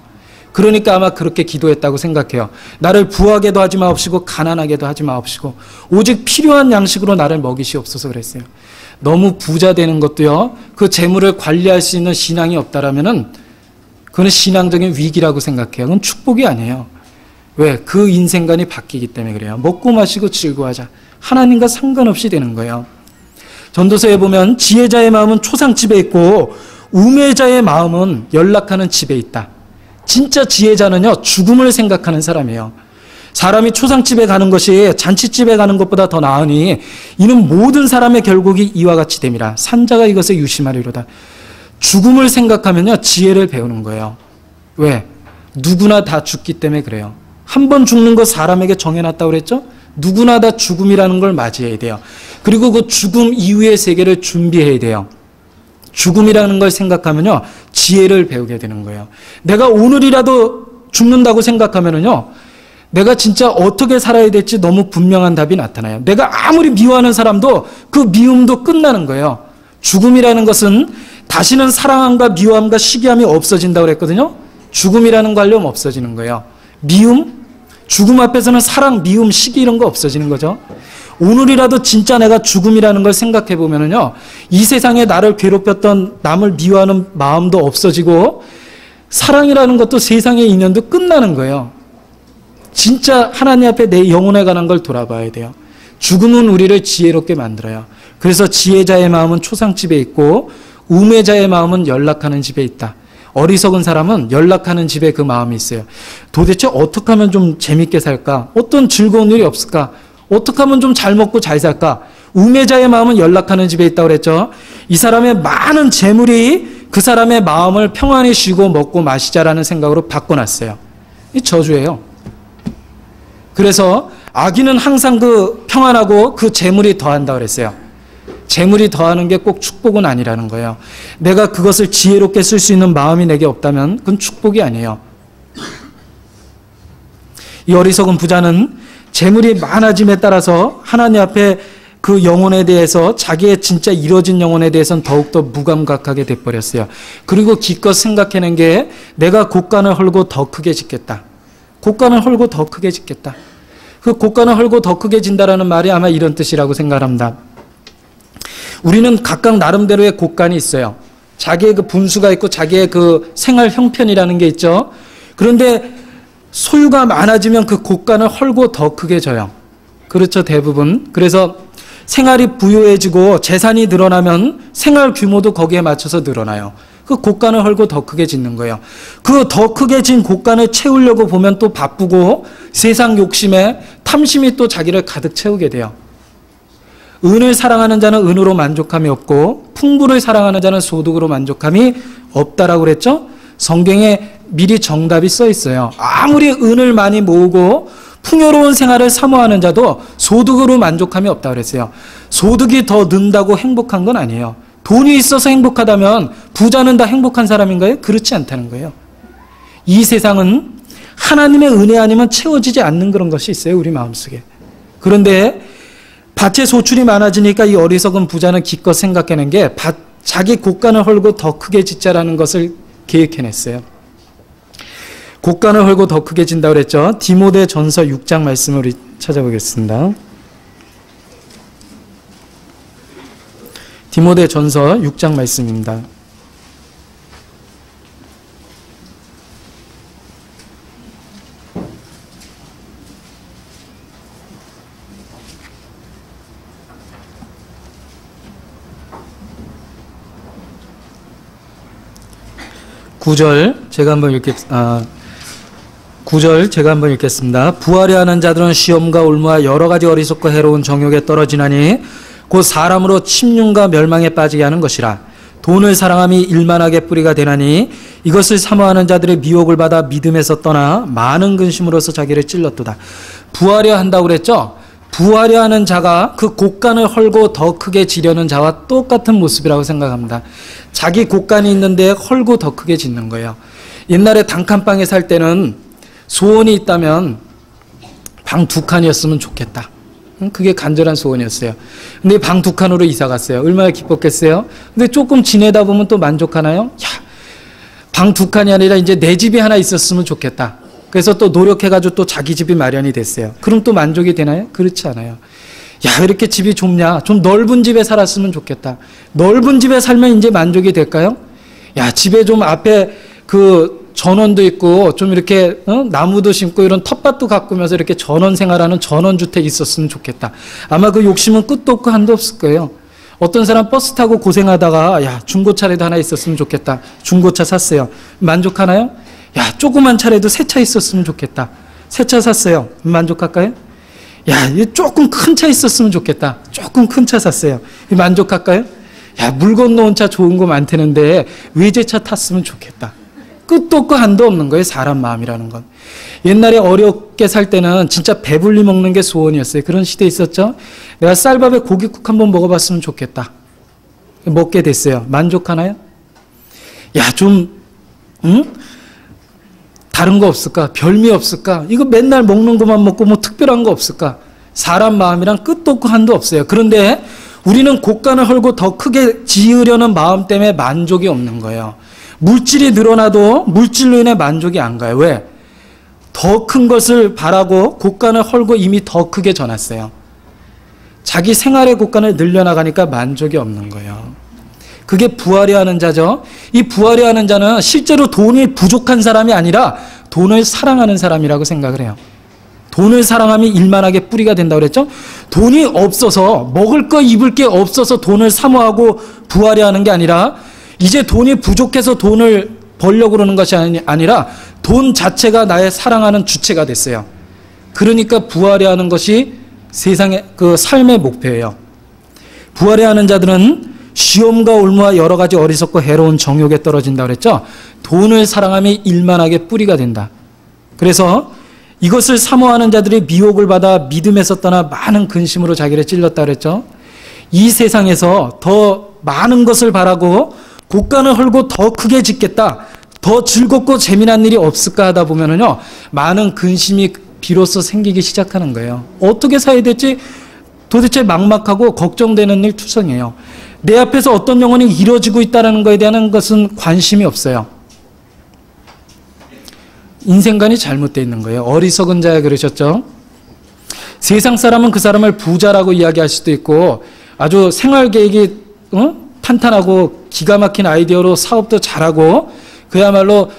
그러니까 아마 그렇게 기도했다고 생각해요. 나를 부하게도 하지 마옵시고 가난하게도 하지 마옵시고 오직 필요한 양식으로 나를 먹이시옵소서 그랬어요. 너무 부자 되는 것도요. 그 재물을 관리할 수 있는 신앙이 없다라면은 그건 신앙적인 위기라고 생각해요. 그건 축복이 아니에요. 왜? 그 인생관이 바뀌기 때문에 그래요. 먹고 마시고 즐거워하자. 하나님과 상관없이 되는 거예요. 전도서에 보면 지혜자의 마음은 초상집에 있고 우매자의 마음은 연락하는 집에 있다. 진짜 지혜자는요. 죽음을 생각하는 사람이에요. 사람이 초상집에 가는 것이 잔치집에 가는 것보다 더 나으니 이는 모든 사람의 결국이 이와 같이 됨이라. 산자가 이것에 유심하리로다. 죽음을 생각하면요. 지혜를 배우는 거예요. 왜? 누구나 다 죽기 때문에 그래요. 한 번 죽는 거 사람에게 정해놨다고 그랬죠? 누구나 다 죽음이라는 걸 맞이해야 돼요. 그리고 그 죽음 이후의 세계를 준비해야 돼요. 죽음이라는 걸 생각하면요. 지혜를 배우게 되는 거예요. 내가 오늘이라도 죽는다고 생각하면요. 내가 진짜 어떻게 살아야 될지 너무 분명한 답이 나타나요. 내가 아무리 미워하는 사람도 그 미움도 끝나는 거예요. 죽음이라는 것은 다시는 사랑함과 미워함과 시기함이 없어진다고 그랬거든요. 죽음이라는 관념 없어지는 거예요. 미움? 죽음 앞에서는 사랑, 미움, 시기 이런 거 없어지는 거죠. 오늘이라도 진짜 내가 죽음이라는 걸 생각해 보면은요, 이 세상에 나를 괴롭혔던 남을 미워하는 마음도 없어지고 사랑이라는 것도 세상의 인연도 끝나는 거예요. 진짜 하나님 앞에 내 영혼에 관한 걸 돌아봐야 돼요. 죽음은 우리를 지혜롭게 만들어요. 그래서 지혜자의 마음은 초상집에 있고 우매자의 마음은 연락하는 집에 있다. 어리석은 사람은 연락하는 집에 그 마음이 있어요. 도대체 어떻게 하면 좀 재밌게 살까? 어떤 즐거운 일이 없을까? 어떻게 하면 좀 잘 먹고 잘 살까? 우매자의 마음은 연락하는 집에 있다고 그랬죠. 이 사람의 많은 재물이 그 사람의 마음을 평안히 쉬고 먹고 마시자라는 생각으로 바꿔놨어요. 이 저주예요. 그래서 악인은 항상 그 평안하고 그 재물이 더한다 그랬어요. 재물이 더하는 게 꼭 축복은 아니라는 거예요. 내가 그것을 지혜롭게 쓸 수 있는 마음이 내게 없다면 그건 축복이 아니에요. 이 어리석은 부자는 재물이 많아짐에 따라서 하나님 앞에 그 영혼에 대해서, 자기의 진짜 이루어진 영혼에 대해서는 더욱더 무감각하게 돼버렸어요. 그리고 기껏 생각해낸 게 내가 곳간을 헐고 더 크게 짓겠다. 곳간을 헐고 더 크게 짓겠다. 그 곳간을 헐고 더 크게 진다라는 말이 아마 이런 뜻이라고 생각합니다. 우리는 각각 나름대로의 곳간이 있어요. 자기의 그 분수가 있고 자기의 그 생활 형편이라는 게 있죠. 그런데 소유가 많아지면 그 곳간을 헐고 더 크게 져요. 그렇죠, 대부분. 그래서 생활이 부유해지고 재산이 늘어나면 생활 규모도 거기에 맞춰서 늘어나요. 그 곳간을 헐고 더 크게 짓는 거예요. 그 더 크게 진 곳간을 채우려고 보면 또 바쁘고 세상 욕심에 탐심이 또 자기를 가득 채우게 돼요. 은을 사랑하는 자는 은으로 만족함이 없고 풍부를 사랑하는 자는 소득으로 만족함이 없다라고 그랬죠. 성경에 미리 정답이 써 있어요. 아무리 은을 많이 모으고 풍요로운 생활을 사모하는 자도 소득으로 만족함이 없다고 그랬어요. 소득이 더 는다고 행복한 건 아니에요. 돈이 있어서 행복하다면 부자는 다 행복한 사람인가요? 그렇지 않다는 거예요. 이 세상은 하나님의 은혜 아니면 채워지지 않는 그런 것이 있어요, 우리 마음속에. 그런데 밭에 소출이 많아지니까 이 어리석은 부자는 기껏 생각해낸 게 자기 곳간을 헐고 더 크게 짓자라는 것을 계획해냈어요. 곳간을 헐고 더 크게 진다고 그랬죠. 디모데 전서 6장 말씀을 우리 찾아보겠습니다. 디모데 전서 6장 말씀입니다. 구절 제가 한번 읽겠습니다. 부하려 하는 자들은 시험과 올무와 여러 가지 어리석고 해로운 정욕에 떨어지나니 곧 사람으로 침륜과 멸망에 빠지게 하는 것이라. 돈을 사랑함이 일만하게 뿌리가 되나니 이것을 사모하는 자들의 미혹을 받아 믿음에서 떠나 많은 근심으로서 자기를 찔렀도다. 부하려 한다고 그랬죠. 부하려 하는 자가 그 곳간을 헐고 더 크게 지려는 자와 똑같은 모습이라고 생각합니다. 자기 곳간이 있는데 헐고 더 크게 짓는 거예요. 옛날에 단칸방에 살 때는 소원이 있다면 방 2칸이었으면 좋겠다. 그게 간절한 소원이었어요. 근데 방 2칸으로 이사 갔어요. 얼마나 기뻤겠어요? 근데 조금 지내다 보면 또 만족하나요? 방 2칸이 아니라 이제 내 집이 하나 있었으면 좋겠다. 그래서 또 노력해가지고 또 자기 집이 마련이 됐어요. 그럼 또 만족이 되나요? 그렇지 않아요. 왜 이렇게 집이 좁냐? 좀 넓은 집에 살았으면 좋겠다. 넓은 집에 살면 이제 만족이 될까요? 집에 좀 앞에 그 전원도 있고 좀 이렇게 나무도 심고 이런 텃밭도 가꾸면서 이렇게 전원 생활하는 전원주택이 있었으면 좋겠다. 아마 그 욕심은 끝도 없고 한도 없을 거예요. 어떤 사람 버스 타고 고생하다가 중고차라도 하나 있었으면 좋겠다. 중고차 샀어요. 만족하나요? 조그만 차라도 새 차 있었으면 좋겠다. 새 차 샀어요. 만족할까요? 조금 큰 차 있었으면 좋겠다. 조금 큰 차 샀어요. 만족할까요? 물 건너온 차 좋은 거 많다는데 외제차 탔으면 좋겠다. 끝도 없고 한도 없는 거예요, 사람 마음이라는 건. 옛날에 어렵게 살 때는 진짜 배불리 먹는 게 소원이었어요. 그런 시대 있었죠? 내가 쌀밥에 고깃국 한번 먹어봤으면 좋겠다. 먹게 됐어요. 만족하나요? 다른 거 없을까? 별미 없을까? 이거 맨날 먹는 것만 먹고 뭐 특별한 거 없을까? 사람 마음이란 끝도 없고 한도 없어요. 그런데 우리는 곳간을 헐고 더 크게 지으려는 마음 때문에 만족이 없는 거예요. 물질이 늘어나도 물질로 인해 만족이 안 가요. 왜? 더 큰 것을 바라고 곳간을 헐고 이미 더 크게 져놨어요. 자기 생활의 곳간을 늘려나가니까 만족이 없는 거예요. 그게 부하려 하는 자죠. 이 부하려 하는 자는 실제로 돈이 부족한 사람이 아니라 돈을 사랑하는 사람이라고 생각을 해요. 돈을 사랑하면 일만하게 뿌리가 된다고 그랬죠. 돈이 없어서, 먹을 거 입을 게 없어서 돈을 사모하고 부하려 하는 게 아니라, 이제 돈이 부족해서 돈을 벌려고 그러는 것이 아니라 돈 자체가 나의 사랑하는 주체가 됐어요. 그러니까 부하려 하는 것이 세상의 그 삶의 목표예요. 부하려 하는 자들은 시험과 올무와 여러 가지 어리석고 해로운 정욕에 떨어진다 그랬죠. 돈을 사랑하면 일만하게 뿌리가 된다. 그래서 이것을 사모하는 자들이 미혹을 받아 믿음에서 떠나 많은 근심으로 자기를 찔렀다 그랬죠. 이 세상에서 더 많은 것을 바라고 곳간을 헐고 더 크게 짓겠다, 더 즐겁고 재미난 일이 없을까 하다 보면은요, 많은 근심이 비로소 생기기 시작하는 거예요. 어떻게 살아야 될지 도대체 막막하고 걱정되는 일 투성이에요. 내 앞에서 어떤 영혼이 이루어지고 있다는 것에 대한 것은 관심이 없어요. 인생관이 잘못되어 있는 거예요. 어리석은 자야 그러셨죠. 세상 사람은 그 사람을 부자라고 이야기할 수도 있고 아주 생활 계획이 탄탄하고 기가 막힌 아이디어로 사업도 잘하고 그야말로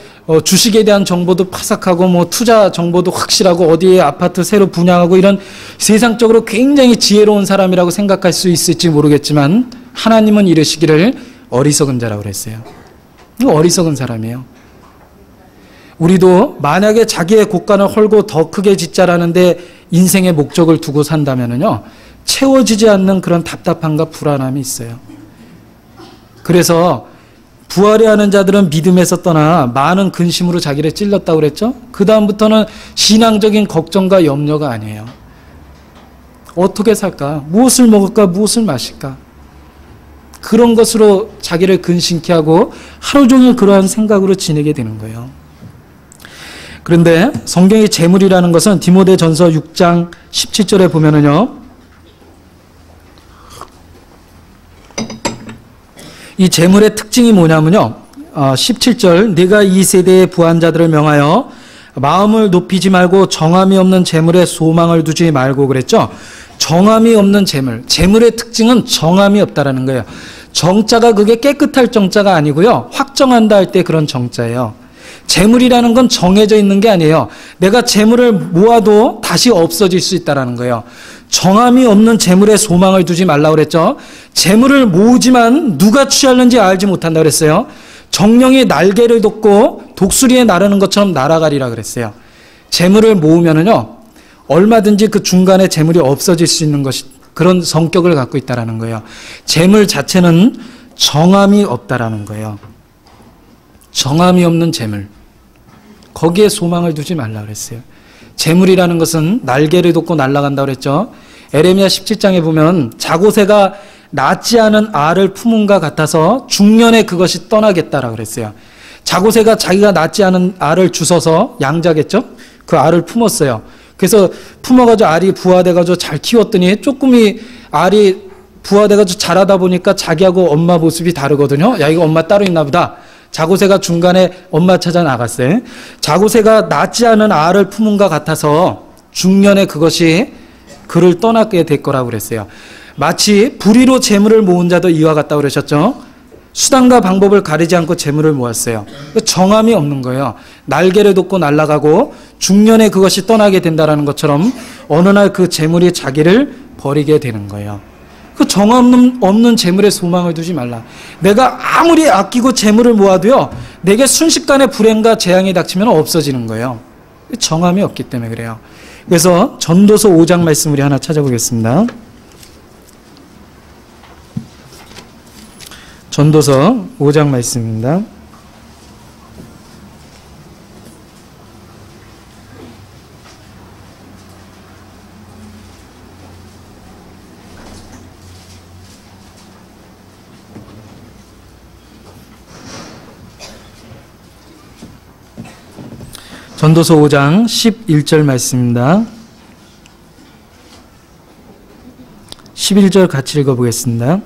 주식에 대한 정보도 파삭하고 뭐 투자 정보도 확실하고 어디에 아파트 새로 분양하고 이런 세상적으로 굉장히 지혜로운 사람이라고 생각할 수 있을지 모르겠지만 하나님은 이르시기를 어리석은 자라고 그랬어요. 어리석은 사람이에요. 우리도 만약에 자기의 곳간을 헐고 더 크게 짓자라는데 인생의 목적을 두고 산다면은요, 채워지지 않는 그런 답답함과 불안함이 있어요. 그래서 부하려 하는 자들은 믿음에서 떠나 많은 근심으로 자기를 찔렀다고 그랬죠. 그 다음부터는 신앙적인 걱정과 염려가 아니에요. 어떻게 살까? 무엇을 먹을까? 무엇을 마실까? 그런 것으로 자기를 근심케 하고 하루 종일 그러한 생각으로 지내게 되는 거예요. 그런데 성경의 재물이라는 것은 디모데전서 6장 17절에 보면은요, 이 재물의 특징이 뭐냐면요, 17절, 네가 이 세대의 부한 자들을 명하여 마음을 높이지 말고 정함이 없는 재물에 소망을 두지 말고 그랬죠. 정함이 없는 재물, 재물의 특징은 정함이 없다라는 거예요. 정자가 그게 깨끗할 정자가 아니고요, 확정한다 할 때 그런 정자예요. 재물이라는 건 정해져 있는 게 아니에요. 내가 재물을 모아도 다시 없어질 수 있다라는 거예요. 정함이 없는 재물에 소망을 두지 말라고 그랬죠. 재물을 모으지만 누가 취하는지 알지 못한다 그랬어요. 정령이 날개를 돋고 독수리에 나르는 것처럼 날아가리라 그랬어요. 재물을 모으면은요, 얼마든지 그 중간에 재물이 없어질 수 있는 것이 그런 성격을 갖고 있다라는 거예요. 재물 자체는 정함이 없다라는 거예요. 정함이 없는 재물, 거기에 소망을 두지 말라 그랬어요. 재물이라는 것은 날개를 돋고 날아간다고 그랬죠. 에레미야 17장에 보면 자고새가 낳지 않은 알을 품음과 같아서 중년에 그것이 떠나겠다라고 그랬어요. 자고새가 자기가 낳지 않은 알을 주워서 양자겠죠. 그 알을 품었어요. 그래서 품어가지고 알이 부화돼가지고 잘 키웠더니 조금이 알이 부화돼가지고 자라다 보니까 자기하고 엄마 모습이 다르거든요. 야, 이거 엄마 따로 있나 보다. 자고새가 중간에 엄마 찾아 나갔어요. 자고새가 낳지 않은 알을 품음과 같아서 중년에 그것이 그를 떠나게 될 거라고 그랬어요. 마치 불의로 재물을 모은 자도 이와 같다고 그러셨죠. 수단과 방법을 가리지 않고 재물을 모았어요. 정함이 없는 거예요. 날개를 돋고 날아가고 중년에 그것이 떠나게 된다는 것처럼 어느 날 그 재물이 자기를 버리게 되는 거예요. 그 정함 없는 재물에 소망을 두지 말라. 내가 아무리 아끼고 재물을 모아도요, 내게 순식간에 불행과 재앙이 닥치면 없어지는 거예요. 정함이 없기 때문에 그래요. 그래서 전도서 5장 말씀 우리 하나 찾아보겠습니다. 전도서 5장 말씀입니다. 전도서 5장 11절 말씀입니다. 11절 같이 읽어보겠습니다.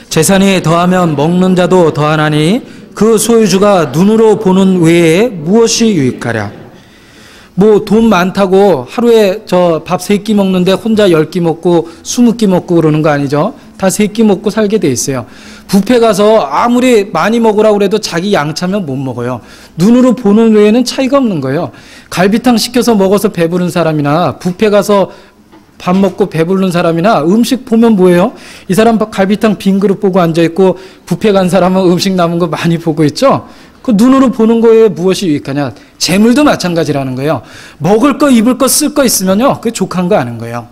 재산이 더하면 먹는 자도 더하나니 그 소유주가 눈으로 보는 외에 무엇이 유익하랴. 뭐 돈 많다고 하루에 저 밥 3끼 먹는데 혼자 10끼 먹고 20끼 먹고 그러는 거 아니죠? 다 3끼 먹고 살게 돼 있어요. 뷔페 가서 아무리 많이 먹으라고 해도 자기 양 차면 못 먹어요. 눈으로 보는 외에는 차이가 없는 거예요. 갈비탕 시켜서 먹어서 배부른 사람이나 뷔페 가서 밥 먹고 배부른 사람이나 음식 보면 뭐예요? 이 사람 갈비탕 빈 그릇 보고 앉아있고 뷔페 간 사람은 음식 남은 거 많이 보고 있죠? 그 눈으로 보는 거에 무엇이 유익하냐? 재물도 마찬가지라는 거예요. 먹을 거, 입을 거, 쓸 거 있으면요. 그게 족한 거 아는 거예요.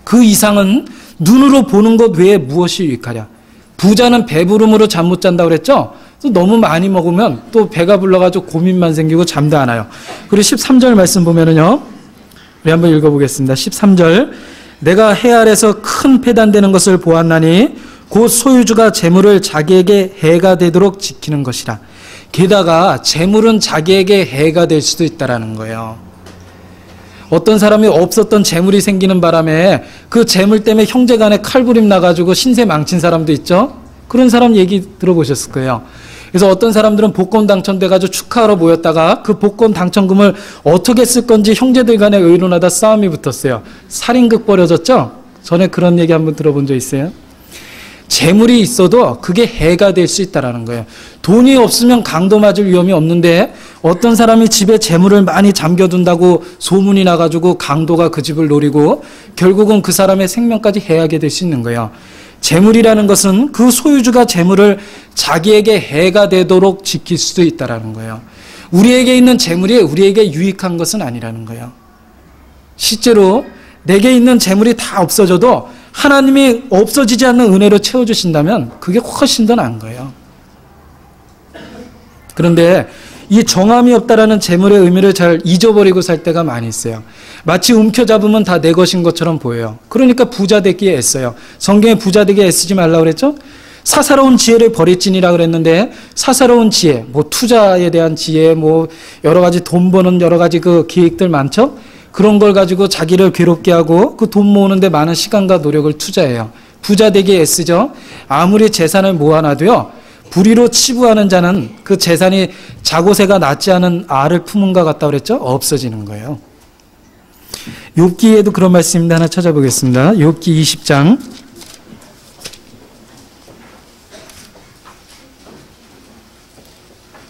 그 이상은 눈으로 보는 것 외에 무엇이 유익하냐? 부자는 배부름으로 잠 못 잔다고 그랬죠? 또 너무 많이 먹으면 또 배가 불러가지고 고민만 생기고 잠도 안 와요. 그리고 13절 말씀 보면은요. 우리 한번 읽어보겠습니다. 13절. 내가 해 아래서 큰 패단되는 것을 보았나니 곧 소유주가 재물을 자기에게 해가 되도록 지키는 것이라. 게다가 재물은 자기에게 해가 될 수도 있다라는 거예요. 어떤 사람이 없었던 재물이 생기는 바람에 그 재물 때문에 형제 간에 칼부림 나가지고 신세 망친 사람도 있죠. 그런 사람 얘기 들어보셨을 거예요. 그래서 어떤 사람들은 복권 당첨돼가지고 축하하러 모였다가 그 복권 당첨금을 어떻게 쓸 건지 형제들 간에 의논하다 싸움이 붙었어요. 살인극 벌어졌죠? 전에 그런 얘기 한번 들어본 적 있어요? 재물이 있어도 그게 해가 될 수 있다는 거예요. 돈이 없으면 강도 맞을 위험이 없는데 어떤 사람이 집에 재물을 많이 잠겨둔다고 소문이 나가지고 강도가 그 집을 노리고 결국은 그 사람의 생명까지 해하게 될 수 있는 거예요. 재물이라는 것은 그 소유주가 재물을 자기에게 해가 되도록 지킬 수도 있다는 거예요. 우리에게 있는 재물이 우리에게 유익한 것은 아니라는 거예요. 실제로 내게 있는 재물이 다 없어져도 하나님이 없어지지 않는 은혜로 채워주신다면 그게 훨씬 더 나은 거예요. 그런데 이 정함이 없다라는 재물의 의미를 잘 잊어버리고 살 때가 많이 있어요. 마치 움켜잡으면 다 내 것인 것처럼 보여요. 그러니까 부자 되기에 애써요. 성경에 부자 되기에 애쓰지 말라고 그랬죠? 사사로운 지혜를 버릴지니라 그랬는데 사사로운 지혜, 뭐 투자에 대한 지혜, 뭐 여러 가지 돈 버는 여러 가지 그 기획들 많죠? 그런 걸 가지고 자기를 괴롭게 하고 그 돈 모으는데 많은 시간과 노력을 투자해요. 부자 되기에 애쓰죠? 아무리 재산을 모아놔도요. 불의로 치부하는 자는 그 재산이 자고새가 낫지 않은 알을 품은가 같다 그랬죠? 없어지는 거예요. 욥기에도 그런 말씀인데 하나 찾아보겠습니다. 욥기 20장.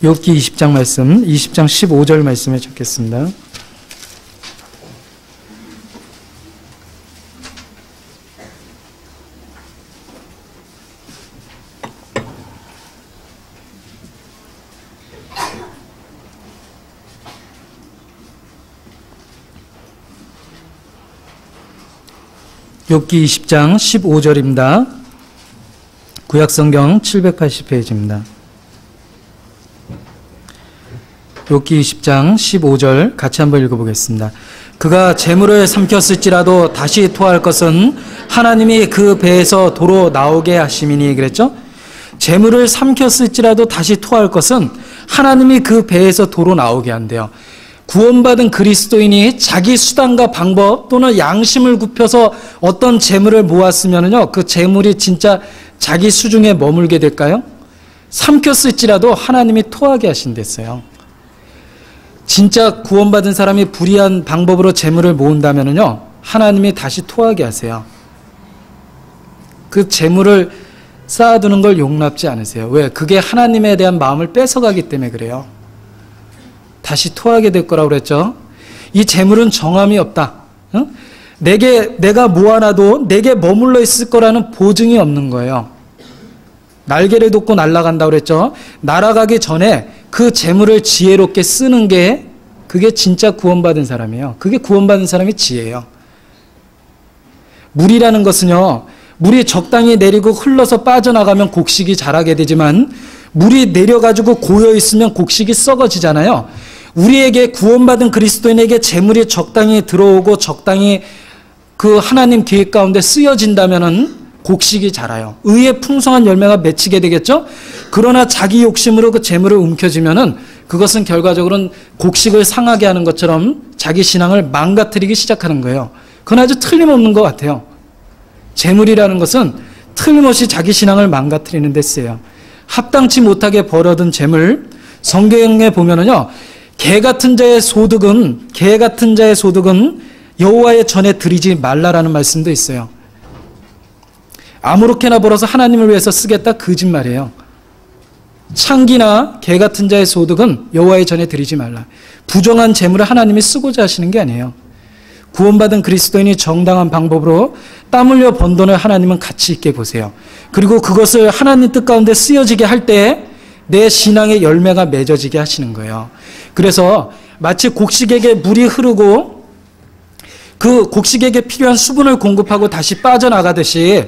욥기 20장 말씀, 20장 15절 말씀에 적겠습니다. 욥기 20장 15절입니다. 구약성경 780페이지입니다. 욥기 20장 15절 같이 한번 읽어보겠습니다. 그가 재물을 삼켰을지라도 다시 토할 것은 하나님이 그 배에서 도로 나오게 하심이니 그랬죠? 재물을 삼켰을지라도 다시 토할 것은 하나님이 그 배에서 도로 나오게 한대요. 구원받은 그리스도인이 자기 수단과 방법 또는 양심을 굽혀서 어떤 재물을 모았으면요, 그 재물이 진짜 자기 수중에 머물게 될까요? 삼켰을지라도 하나님이 토하게 하신댔어요. 진짜 구원받은 사람이 불의한 방법으로 재물을 모은다면요, 하나님이 다시 토하게 하세요. 그 재물을 쌓아두는 걸 용납지 않으세요. 왜? 그게 하나님에 대한 마음을 뺏어가기 때문에 그래요. 다시 토하게 될 거라고 그랬죠. 이 재물은 정함이 없다. 응? 내가 모아놔도 내게 머물러 있을 거라는 보증이 없는 거예요. 날개를 돋고 날아간다고 그랬죠. 날아가기 전에 그 재물을 지혜롭게 쓰는 게 그게 진짜 구원받은 사람이에요. 그게 구원받은 사람의 지혜예요. 물이라는 것은요, 물이 적당히 내리고 흘러서 빠져나가면 곡식이 자라게 되지만 물이 내려가지고 고여있으면 곡식이 썩어지잖아요. 우리에게 구원받은 그리스도인에게 재물이 적당히 들어오고 적당히 그 하나님 계획 가운데 쓰여진다면은 곡식이 자라요. 의의 풍성한 열매가 맺히게 되겠죠? 그러나 자기 욕심으로 그 재물을 움켜쥐면은 그것은 결과적으로는 곡식을 상하게 하는 것처럼 자기 신앙을 망가뜨리기 시작하는 거예요. 그건 아주 틀림없는 것 같아요. 재물이라는 것은 틀림없이 자기 신앙을 망가뜨리는 데 쓰여요. 합당치 못하게 벌어든 재물, 성경에 보면은요, 개 같은 자의 소득은 여호와의 전에 드리지 말라라는 말씀도 있어요. 아무렇게나 벌어서 하나님을 위해서 쓰겠다, 거짓말이에요. 창기나 개 같은 자의 소득은 여호와의 전에 드리지 말라. 부정한 재물을 하나님이 쓰고자 하시는 게 아니에요. 구원받은 그리스도인이 정당한 방법으로 땀 흘려 번 돈을 하나님은 가치 있게 보세요. 그리고 그것을 하나님 뜻 가운데 쓰여지게 할 때 내 신앙의 열매가 맺어지게 하시는 거예요. 그래서 마치 곡식에게 물이 흐르고 그 곡식에게 필요한 수분을 공급하고 다시 빠져나가듯이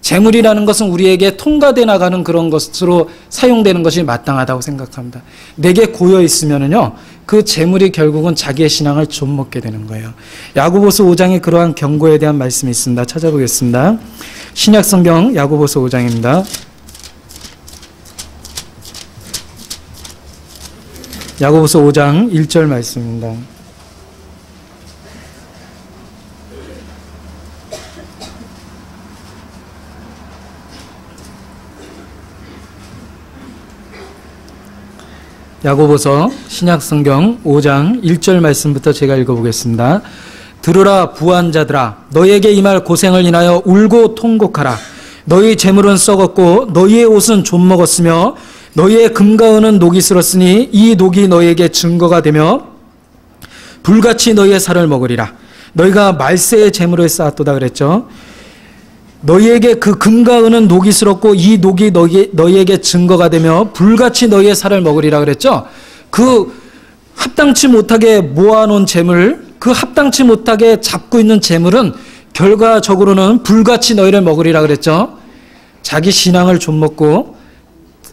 재물이라는 것은 우리에게 통과돼 나가는 그런 것으로 사용되는 것이 마땅하다고 생각합니다. 내게 고여 있으면은요, 그 재물이 결국은 자기의 신앙을 좀먹게 되는 거예요. 야고보서 5장에 그러한 경고에 대한 말씀이 있습니다. 찾아보겠습니다. 신약성경 야고보서 5장입니다. 야고보서 5장 1절 말씀입니다. 야고보서 신약성경 5장 1절 말씀부터 제가 읽어보겠습니다. 들으라 부한 자들아, 너희에게 임할 고생을 인하여 울고 통곡하라. 너희 재물은 썩었고 너희의 옷은 좀 먹었으며 너희의 금과 은은 녹이 슬었으니 이 녹이 너희에게 증거가 되며 불같이 너희의 살을 먹으리라. 너희가 말세의 재물을 쌓았도다 그랬죠. 너희에게 그 금과 은은 녹이 슬었고 이 녹이 너희에게 증거가 되며 불같이 너희의 살을 먹으리라 그랬죠. 그 합당치 못하게 모아놓은 재물, 그 합당치 못하게 잡고 있는 재물은 결과적으로는 불같이 너희를 먹으리라 그랬죠. 자기 신앙을 좀 먹고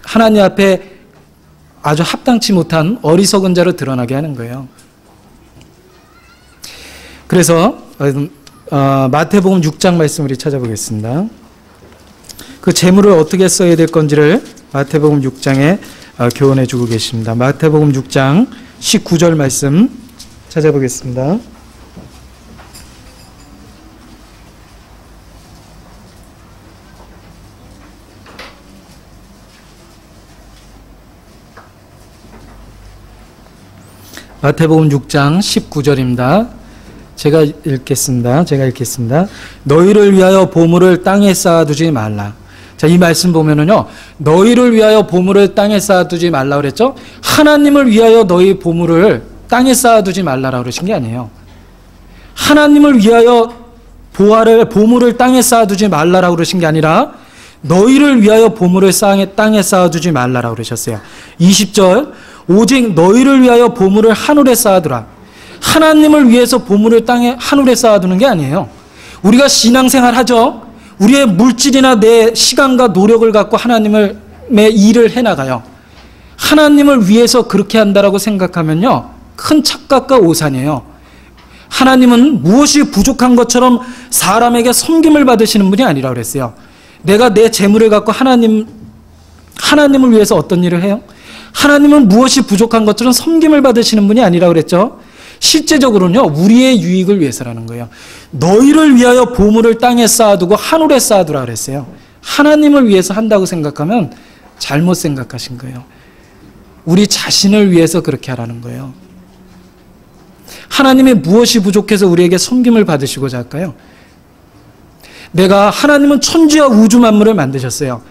하나님 앞에 아주 합당치 못한 어리석은 자로 드러나게 하는 거예요. 그래서 마태복음 6장 말씀 우리 찾아보겠습니다. 그 재물을 어떻게 써야 될 건지를 마태복음 6장에 교훈해 주고 계십니다. 마태복음 6장 19절 말씀 찾아보겠습니다. 마태복음 6장 19절입니다. 제가 읽겠습니다. 너희를 위하여 보물을 땅에 쌓아두지 말라. 자, 이 말씀 보면은요, 너희를 위하여 보물을 땅에 쌓아두지 말라 그랬죠? 하나님을 위하여 너희 보물을 땅에 쌓아두지 말라라고 그러신 게 아니에요. 하나님을 위하여 보물을 땅에 쌓아두지 말라라고 그러신 게 아니라 너희를 위하여 보물을 땅에 쌓아두지 말라라고 그러셨어요. 20절, 오직 너희를 위하여 보물을 하늘에 쌓아두라. 하나님을 위해서 보물을 하늘에 쌓아두는 게 아니에요. 우리가 신앙생활 하죠. 우리의 물질이나 내 시간과 노력을 갖고 하나님의 일을 해나가요. 하나님을 위해서 그렇게 한다라고 생각하면요, 큰 착각과 오산이에요. 하나님은 무엇이 부족한 것처럼 사람에게 섬김을 받으시는 분이 아니라고 그랬어요. 내가 내 재물을 갖고 하나님을 위해서 어떤 일을 해요? 하나님은 무엇이 부족한 것처럼 섬김을 받으시는 분이 아니라고 그랬죠. 실제적으로는요, 우리의 유익을 위해서라는 거예요. 너희를 위하여 보물을 땅에 쌓아두고 하늘에 쌓아두라 그랬어요. 하나님을 위해서 한다고 생각하면 잘못 생각하신 거예요. 우리 자신을 위해서 그렇게 하라는 거예요. 하나님의 무엇이 부족해서 우리에게 섬김을 받으시고자 할까요? 하나님은 천지와 우주 만물을 만드셨어요.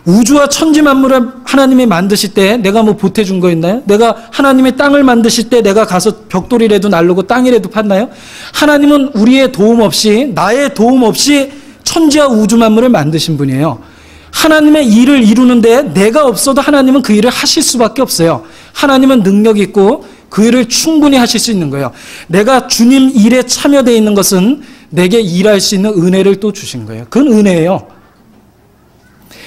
우주와 천지 만물을 하나님이 만드실 때 내가 뭐 보태준 거 있나요? 내가 하나님의 땅을 만드실 때 내가 가서 벽돌이라도 날르고 땅이라도 팠나요? 하나님은 우리의 도움 없이, 나의 도움 없이 천지와 우주 만물을 만드신 분이에요. 하나님의 일을 이루는데 내가 없어도 하나님은 그 일을 하실 수밖에 없어요. 하나님은 능력 있고 그 일을 충분히 하실 수 있는 거예요. 내가 주님 일에 참여되어 있는 것은 내게 일할 수 있는 은혜를 또 주신 거예요. 그건 은혜예요.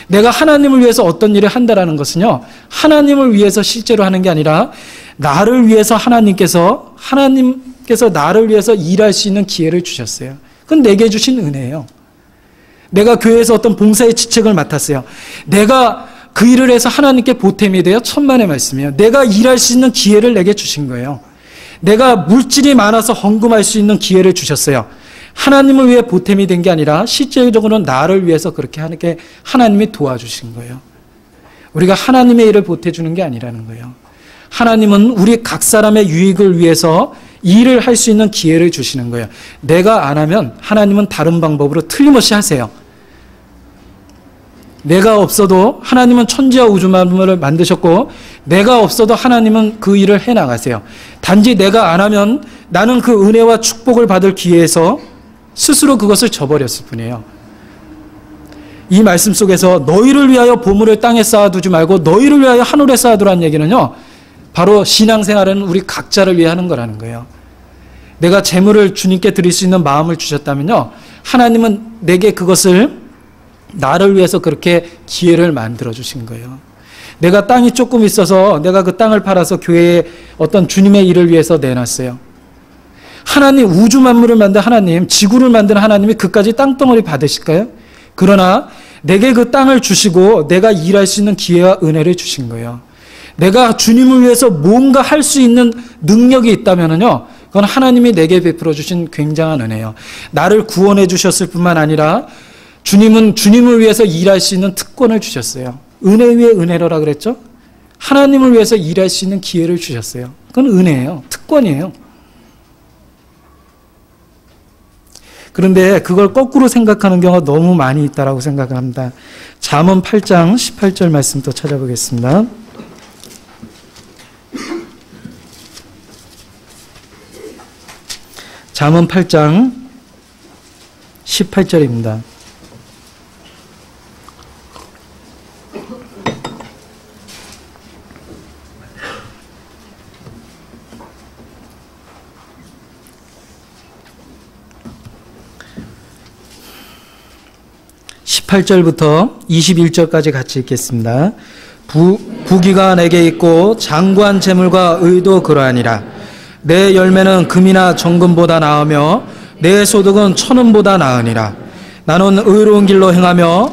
내가 하나님을 위해서 어떤 일을 한다라는 것은요, 하나님을 위해서 실제로 하는 게 아니라 나를 위해서 하나님께서 나를 위해서 일할 수 있는 기회를 주셨어요. 그건 내게 주신 은혜예요. 내가 교회에서 어떤 봉사의 직책을 맡았어요. 내가 그 일을 해서 하나님께 보탬이 되어 천만의 말씀이에요. 내가 일할 수 있는 기회를 내게 주신 거예요. 내가 물질이 많아서 헌금할 수 있는 기회를 주셨어요. 하나님을 위해 보탬이 된 게 아니라 실제적으로는 나를 위해서 그렇게 하는 게 하나님이 도와주신 거예요. 우리가 하나님의 일을 보태주는 게 아니라는 거예요. 하나님은 우리 각 사람의 유익을 위해서 일을 할 수 있는 기회를 주시는 거예요. 내가 안 하면 하나님은 다른 방법으로 틀림없이 하세요. 내가 없어도 하나님은 천지와 우주 만물을 만드셨고 내가 없어도 하나님은 그 일을 해나가세요. 단지 내가 안 하면 나는 그 은혜와 축복을 받을 기회에서 스스로 그것을 저버렸을 뿐이에요. 이 말씀 속에서 너희를 위하여 보물을 땅에 쌓아두지 말고 너희를 위하여 하늘에 쌓아두라는 얘기는요, 바로 신앙생활은 우리 각자를 위해 하는 거라는 거예요. 내가 재물을 주님께 드릴 수 있는 마음을 주셨다면요, 하나님은 내게 그것을 나를 위해서 그렇게 기회를 만들어 주신 거예요. 내가 땅이 조금 있어서 내가 그 땅을 팔아서 교회에 어떤 주님의 일을 위해서 내놨어요. 하나님, 우주 만물을 만든 하나님, 지구를 만든 하나님이 그까지 땅덩어리 받으실까요? 그러나 내게 그 땅을 주시고 내가 일할 수 있는 기회와 은혜를 주신 거예요. 내가 주님을 위해서 뭔가 할 수 있는 능력이 있다면요, 그건 하나님이 내게 베풀어 주신 굉장한 은혜예요. 나를 구원해 주셨을 뿐만 아니라 주님은 주님을 위해서 일할 수 있는 특권을 주셨어요. 은혜 위에 은혜로라 그랬죠? 하나님을 위해서 일할 수 있는 기회를 주셨어요. 그건 은혜예요. 특권이에요. 그런데 그걸 거꾸로 생각하는 경우가 너무 많이 있다고 생각을 합니다. 잠언 8장 18절 말씀 또 찾아보겠습니다. 잠언 8장 18절입니다. (18절부터) (21절까지) 같이 읽겠습니다. 부귀가 내게 있고 장구한 재물과 의도 그러하니라. 내 열매는 금이나 정금보다 나으며 내 소득은 천은보다 나으니라. 나는 의로운 길로 행하며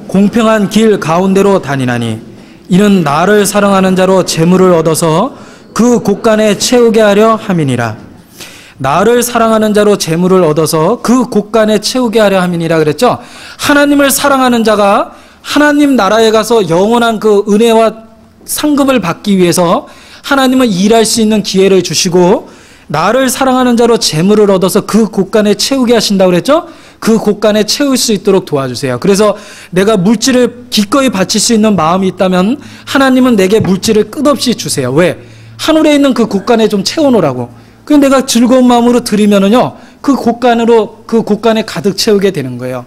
공평한 길 가운데로 다니나니 이는 나를 사랑하는 자로 재물을 얻어서 그 곳간에 채우게 하려 함이니라. 나를 사랑하는 자로 재물을 얻어서 그 곳간에 채우게 하려 함이니라 그랬죠. 하나님을 사랑하는 자가 하나님 나라에 가서 영원한 그 은혜와 상급을 받기 위해서 하나님은 일할 수 있는 기회를 주시고, 나를 사랑하는 자로 재물을 얻어서 그 곳간에 채우게 하신다고 그랬죠. 그 곳간에 채울 수 있도록 도와주세요. 그래서 내가 물질을 기꺼이 바칠 수 있는 마음이 있다면 하나님은 내게 물질을 끝없이 주세요. 왜? 하늘에 있는 그 곳간에 좀 채워놓으라고. 그럼 내가 즐거운 마음으로 드리면은요, 그 곳간에 가득 채우게 되는 거예요.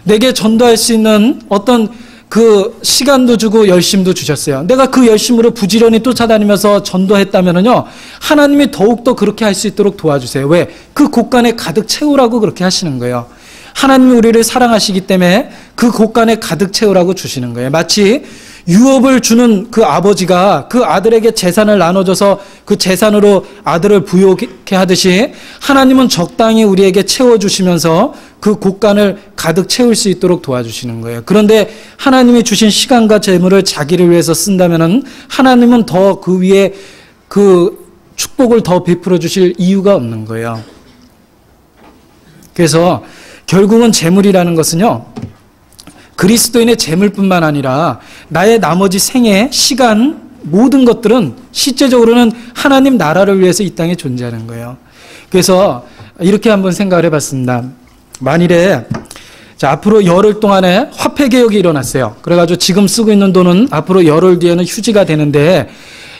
내게 전도할 수 있는 어떤 그 시간도 주고 열심도 주셨어요. 내가 그 열심으로 부지런히 쫓아다니면서 전도했다면은요, 하나님이 더욱더 그렇게 할 수 있도록 도와주세요. 왜? 그 곳간에 가득 채우라고 그렇게 하시는 거예요. 하나님이 우리를 사랑하시기 때문에 그 곳간에 가득 채우라고 주시는 거예요. 마치 유업을 주는 그 아버지가 그 아들에게 재산을 나눠줘서 그 재산으로 아들을 부유케 하듯이 하나님은 적당히 우리에게 채워주시면서 그 곳간을 가득 채울 수 있도록 도와주시는 거예요. 그런데 하나님이 주신 시간과 재물을 자기를 위해서 쓴다면은 하나님은 더 그 위에 그 축복을 더 베풀어 주실 이유가 없는 거예요. 그래서 결국은 재물이라는 것은요, 그리스도인의 재물뿐만 아니라 나의 나머지 생애, 시간, 모든 것들은 실제적으로는 하나님 나라를 위해서 이 땅에 존재하는 거예요. 그래서 이렇게 한번 생각을 해봤습니다. 만일에 앞으로 열흘 동안에 화폐 개혁이 일어났어요. 그래가지고 지금 쓰고 있는 돈은 앞으로 열흘 뒤에는 휴지가 되는데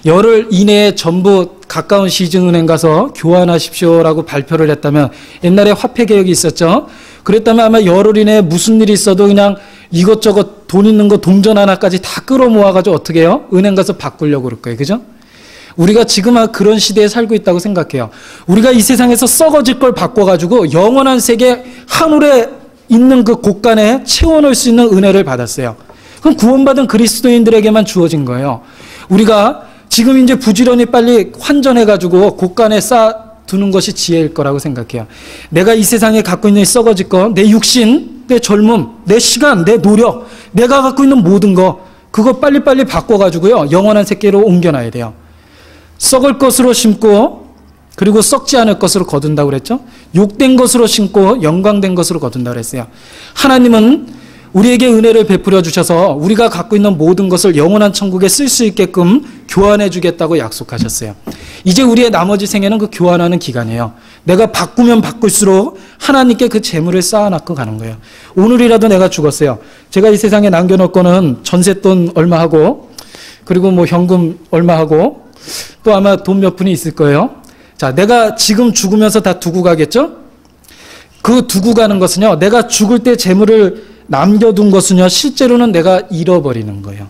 열흘 이내에 전부 가까운 시중은행 가서 교환하십시오라고 발표를 했다면, 옛날에 화폐 개혁이 있었죠. 그랬다면 아마 열흘 이내에 무슨 일이 있어도 그냥 이것저것 돈 있는 거 동전 하나까지 다 끌어모아가지고 어떻게 해요? 은행 가서 바꾸려고 그럴 거예요. 그죠? 우리가 지금 그런 시대에 살고 있다고 생각해요. 우리가 이 세상에서 썩어질 걸 바꿔가지고 영원한 세계 하늘에 있는 그 곳간에 채워넣을 수 있는 은혜를 받았어요. 그럼 구원받은 그리스도인들에게만 주어진 거예요. 우리가 지금 이제 부지런히 빨리 환전해가지고 곳간에 쌓아두는 것이 지혜일 거라고 생각해요. 내가 이 세상에 갖고 있는 썩어질 거, 내 육신, 내 젊음, 내 시간, 내 노력, 내가 갖고 있는 모든 거, 그거 빨리빨리 바꿔가지고요, 영원한 세계로 옮겨놔야 돼요. 썩을 것으로 심고, 그리고 썩지 않을 것으로 거둔다고 그랬죠. 욕된 것으로 심고 영광된 것으로 거둔다고 그랬어요. 하나님은 우리에게 은혜를 베풀어 주셔서 우리가 갖고 있는 모든 것을 영원한 천국에 쓸 수 있게끔 교환해 주겠다고 약속하셨어요. 이제 우리의 나머지 생애는 그 교환하는 기간이에요. 내가 바꾸면 바꿀수록 하나님께 그 재물을 쌓아놓고 가는 거예요. 오늘이라도 내가 죽었어요. 제가 이 세상에 남겨놓을 거는 전세돈 얼마 하고, 그리고 뭐 현금 얼마 하고, 또 아마 돈 몇 푼이 있을 거예요. 자, 내가 지금 죽으면서 다 두고 가겠죠? 그 두고 가는 것은요, 내가 죽을 때 재물을 남겨둔 것은요, 실제로는 내가 잃어버리는 거예요.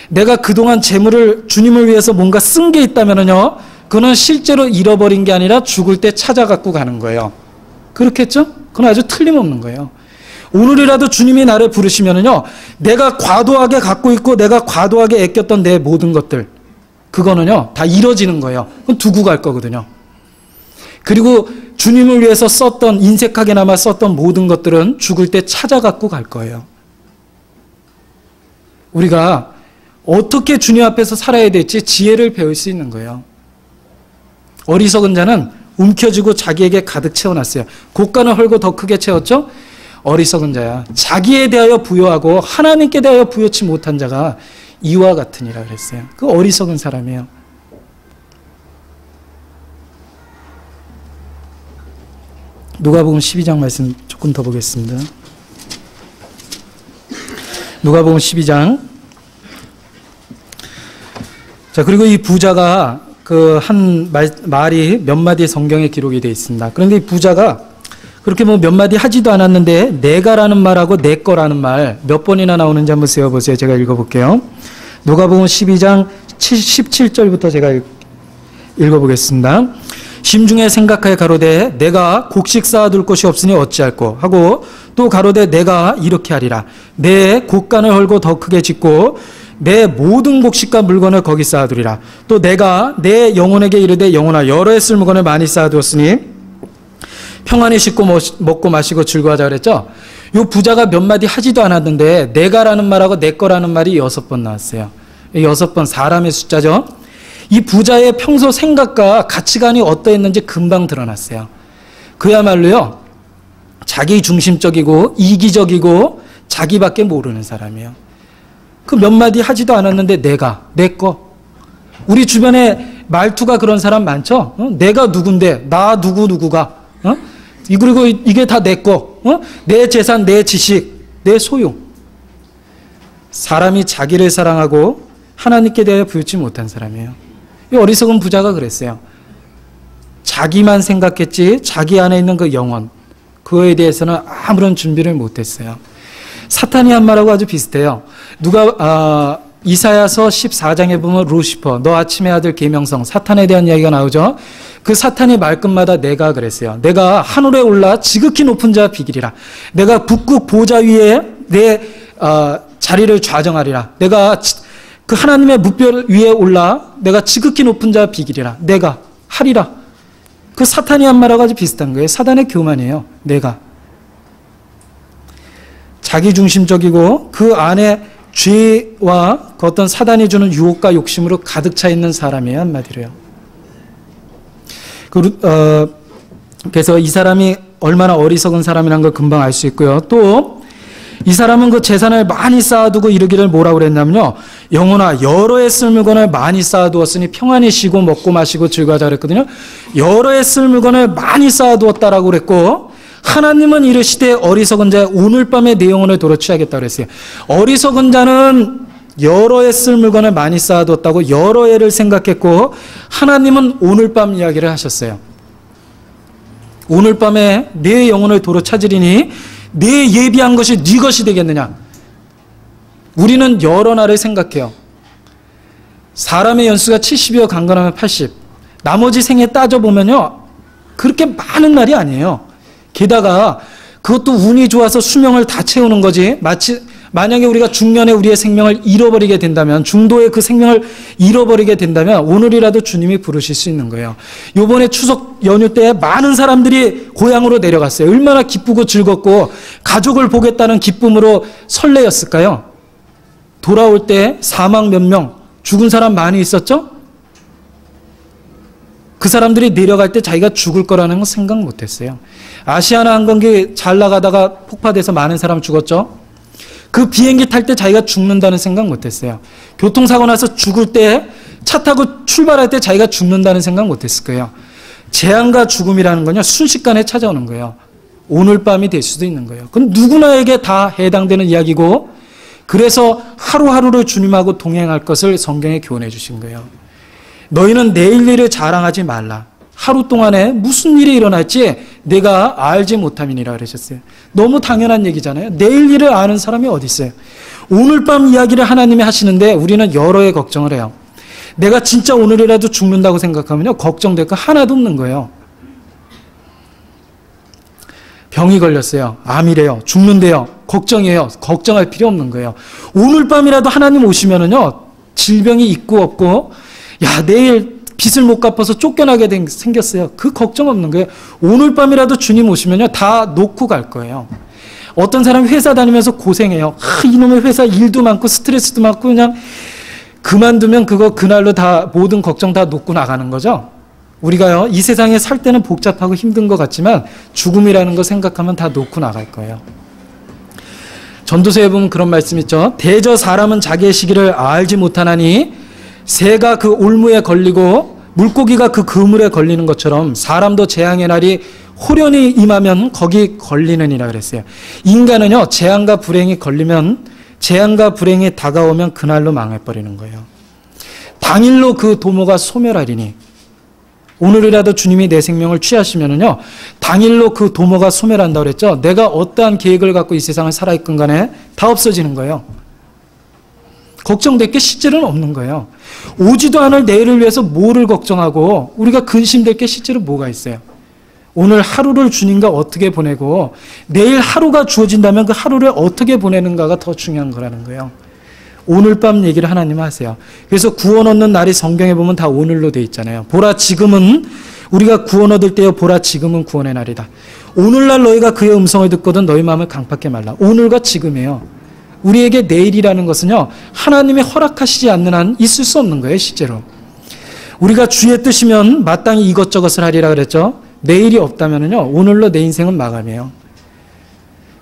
내가 그동안 재물을 주님을 위해서 뭔가 쓴 게 있다면요, 그는 실제로 잃어버린 게 아니라 죽을 때 찾아갖고 가는 거예요. 그렇겠죠? 그건 아주 틀림없는 거예요. 오늘이라도 주님이 나를 부르시면은요, 내가 과도하게 갖고 있고 내가 과도하게 아꼈던 내 모든 것들, 그거는요, 다 잃어지는 거예요. 그건 두고 갈 거거든요. 그리고 주님을 위해서 썼던, 인색하게나마 썼던 모든 것들은 죽을 때 찾아갖고 갈 거예요. 우리가 어떻게 주님 앞에서 살아야 될지 지혜를 배울 수 있는 거예요. 어리석은 자는 움켜쥐고 자기에게 가득 채워놨어요. 고간을 헐고 더 크게 채웠죠? 어리석은 자야. 자기에 대하여 부여하고 하나님께 대하여 부여치 못한 자가 이와 같으니라 그랬어요. 그 어리석은 사람이에요. 누가복음 12장 말씀 조금 더 보겠습니다. 누가복음 12장. 자, 그리고 이 부자가 그 한 말이 몇 마디 성경에 기록이 되어 있습니다. 그런데 이 부자가 그렇게 뭐 몇 마디 하지도 않았는데 내가라는 말하고 내 거라는 말 몇 번이나 나오는지 한번 세어보세요. 제가 읽어볼게요. 누가복음 12장 17절부터 제가 읽어보겠습니다. 심중에 생각하여 가로되 내가 곡식 쌓아둘 곳이 없으니 어찌할꼬 하고 또 가로되 내가 이렇게 하리라. 내 곡간을 헐고 더 크게 짓고 내 모든 곡식과 물건을 거기 쌓아두리라. 또 내가 내 영혼에게 이르되 영혼아 여러 해 쓸 물건을 많이 쌓아두었으니 평안히 씻고 먹고 마시고 즐거워하자 그랬죠. 이 부자가 몇 마디 하지도 않았는데 내가라는 말하고 내 거라는 말이 6번 나왔어요. 6번 사람의 숫자죠. 이 부자의 평소 생각과 가치관이 어떠했는지 금방 드러났어요. 그야말로요, 자기 중심적이고 이기적이고 자기밖에 모르는 사람이에요. 그 몇 마디 하지도 않았는데 내가, 내 거. 우리 주변에 말투가 그런 사람 많죠? 내가 누군데, 나 누구가, 그리고 이게 다 내 거, 내 재산, 내 지식, 내 소유. 사람이 자기를 사랑하고 하나님께 대하여 부여치 못한 사람이에요. 이 어리석은 부자가 그랬어요. 자기만 생각했지 자기 안에 있는 그 영혼, 그거에 대해서는 아무런 준비를 못했어요. 사탄이 한 말하고 아주 비슷해요. 이사야서 14장에 보면 루시퍼, 너 아침의 아들 계명성, 사탄에 대한 이야기가 나오죠. 그 사탄이 말끝마다 내가 그랬어요. 내가 하늘에 올라 지극히 높은 자 비기리라. 내가 북극 보좌 위에 내 자리를 좌정하리라. 내가 그 하나님의 무별 위에 올라 내가 지극히 높은 자 비기리라. 내가 하리라. 그 사탄이 한 말하고 아주 비슷한 거예요. 사단의 교만이에요. 내가. 자기중심적이고 그 안에 죄와 그 어떤 사단이 주는 유혹과 욕심으로 가득 차 있는 사람이에요. 한마디로요. 그래서 이 사람이 얼마나 어리석은 사람이라는 걸 금방 알 수 있고요. 또 이 사람은 그 재산을 많이 쌓아두고 이르기를 뭐라고 그랬냐면요. 영혼아 여러 해 쓸 물건을 많이 쌓아두었으니 평안히 쉬고 먹고 마시고 즐거워하자 그랬거든요. 여러 해 쓸 물건을 많이 쌓아두었다라고 그랬고, 하나님은 이르시되 어리석은 자 오늘 밤에 내 영혼을 도로 취하겠다고 그랬어요. 어리석은 자는 여러 해 쓸 물건을 많이 쌓아두었다고 여러 해를 생각했고, 하나님은 오늘 밤 이야기를 하셨어요. 오늘 밤에 내 영혼을 도로 찾으리니 내 예비한 것이 네 것이 되겠느냐. 우리는 여러 날을 생각해요. 사람의 연수가 70이요 강건하면 80. 나머지 생애 따져보면요 그렇게 많은 날이 아니에요. 게다가 그것도 운이 좋아서 수명을 다 채우는 거지. 만약에 우리가 중년에 우리의 생명을 잃어버리게 된다면, 중도에 그 생명을 잃어버리게 된다면 오늘이라도 주님이 부르실 수 있는 거예요. 이번에 추석 연휴 때 많은 사람들이 고향으로 내려갔어요. 얼마나 기쁘고 즐겁고 가족을 보겠다는 기쁨으로 설레였을까요? 돌아올 때 사망 몇 명, 죽은 사람 많이 있었죠? 그 사람들이 내려갈 때 자기가 죽을 거라는 건 생각 못했어요. 아시아나 항공기 잘 나가다가 폭파돼서 많은 사람 죽었죠? 그 비행기 탈 때 자기가 죽는다는 생각 못했어요. 교통사고 나서 죽을 때 차 타고 출발할 때 자기가 죽는다는 생각 못했을 거예요. 재앙과 죽음이라는 건요, 순식간에 찾아오는 거예요. 오늘 밤이 될 수도 있는 거예요. 그건 누구나에게 다 해당되는 이야기고, 그래서 하루하루를 주님하고 동행할 것을 성경에 교훈해 주신 거예요. 너희는 내일 일을 자랑하지 말라. 하루 동안에 무슨 일이 일어날지 내가 알지 못함이니라 그러셨어요. 너무 당연한 얘기잖아요. 내일 일을 아는 사람이 어디 있어요? 오늘 밤 이야기를 하나님이 하시는데 우리는 여러 해 걱정을 해요. 내가 진짜 오늘이라도 죽는다고 생각하면요, 걱정될 거 하나도 없는 거예요. 병이 걸렸어요. 암이래요. 죽는데요. 걱정이에요. 걱정할 필요 없는 거예요. 오늘 밤이라도 하나님 오시면은요, 질병이 있고 없고, 야, 내일 빚을 못 갚아서 쫓겨나게 생겼어요. 그 걱정 없는 거예요. 오늘 밤이라도 주님 오시면요, 다 놓고 갈 거예요. 어떤 사람이 회사 다니면서 고생해요. 이놈의 회사 일도 많고 스트레스도 많고 그냥 그만두면 그날로 다 모든 걱정 다 놓고 나가는 거죠. 우리가요, 이 세상에 살 때는 복잡하고 힘든 것 같지만 죽음이라는 거 생각하면 다 놓고 나갈 거예요. 전도서에 보면 그런 말씀 있죠. 대저 사람은 자기의 시기를 알지 못하나니 새가 그 올무에 걸리고 물고기가 그 그물에 걸리는 것처럼 사람도 재앙의 날이 호련히 임하면 거기 걸리느니라 그랬어요. 인간은요, 재앙과 불행이 다가오면 그날로 망해버리는 거예요. 당일로 그 도모가 소멸하리니, 오늘이라도 주님이 내 생명을 취하시면은요, 당일로 그 도모가 소멸한다고 그랬죠. 내가 어떠한 계획을 갖고 이 세상을 살아있건 간에 다 없어지는 거예요. 걱정될 게 실제로는 없는 거예요. 오지도 않을 내일을 위해서 뭐를 걱정하고 우리가 근심될 게 실제로 뭐가 있어요. 오늘 하루를 주님과 어떻게 보내고 내일 하루가 주어진다면 그 하루를 어떻게 보내는가가 더 중요한 거라는 거예요. 오늘 밤 얘기를 하나님 하세요. 그래서 구원 얻는 날이 성경에 보면 다 오늘로 돼 있잖아요. 보라 지금은 우리가 구원 얻을 때요, 보라 지금은 구원의 날이다. 오늘날 너희가 그의 음성을 듣거든 너희 마음을 강팍게 말라. 오늘과 지금이에요. 우리에게 내일이라는 것은요, 하나님이 허락하시지 않는 한 있을 수 없는 거예요. 실제로 우리가 주의 뜻이면 마땅히 이것저것을 하리라 그랬죠. 내일이 없다면요, 오늘로 내 인생은 마감이에요.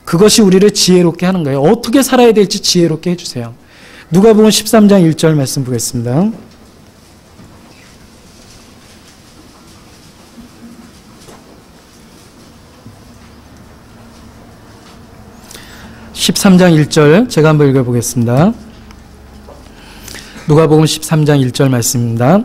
그것이 우리를 지혜롭게 하는 거예요. 어떻게 살아야 될지 지혜롭게 해주세요. 누가복음 13장 1절 말씀 보겠습니다. (13장 1절) 제가 한번 읽어보겠습니다. 누가복음 13장 1절 말씀입니다.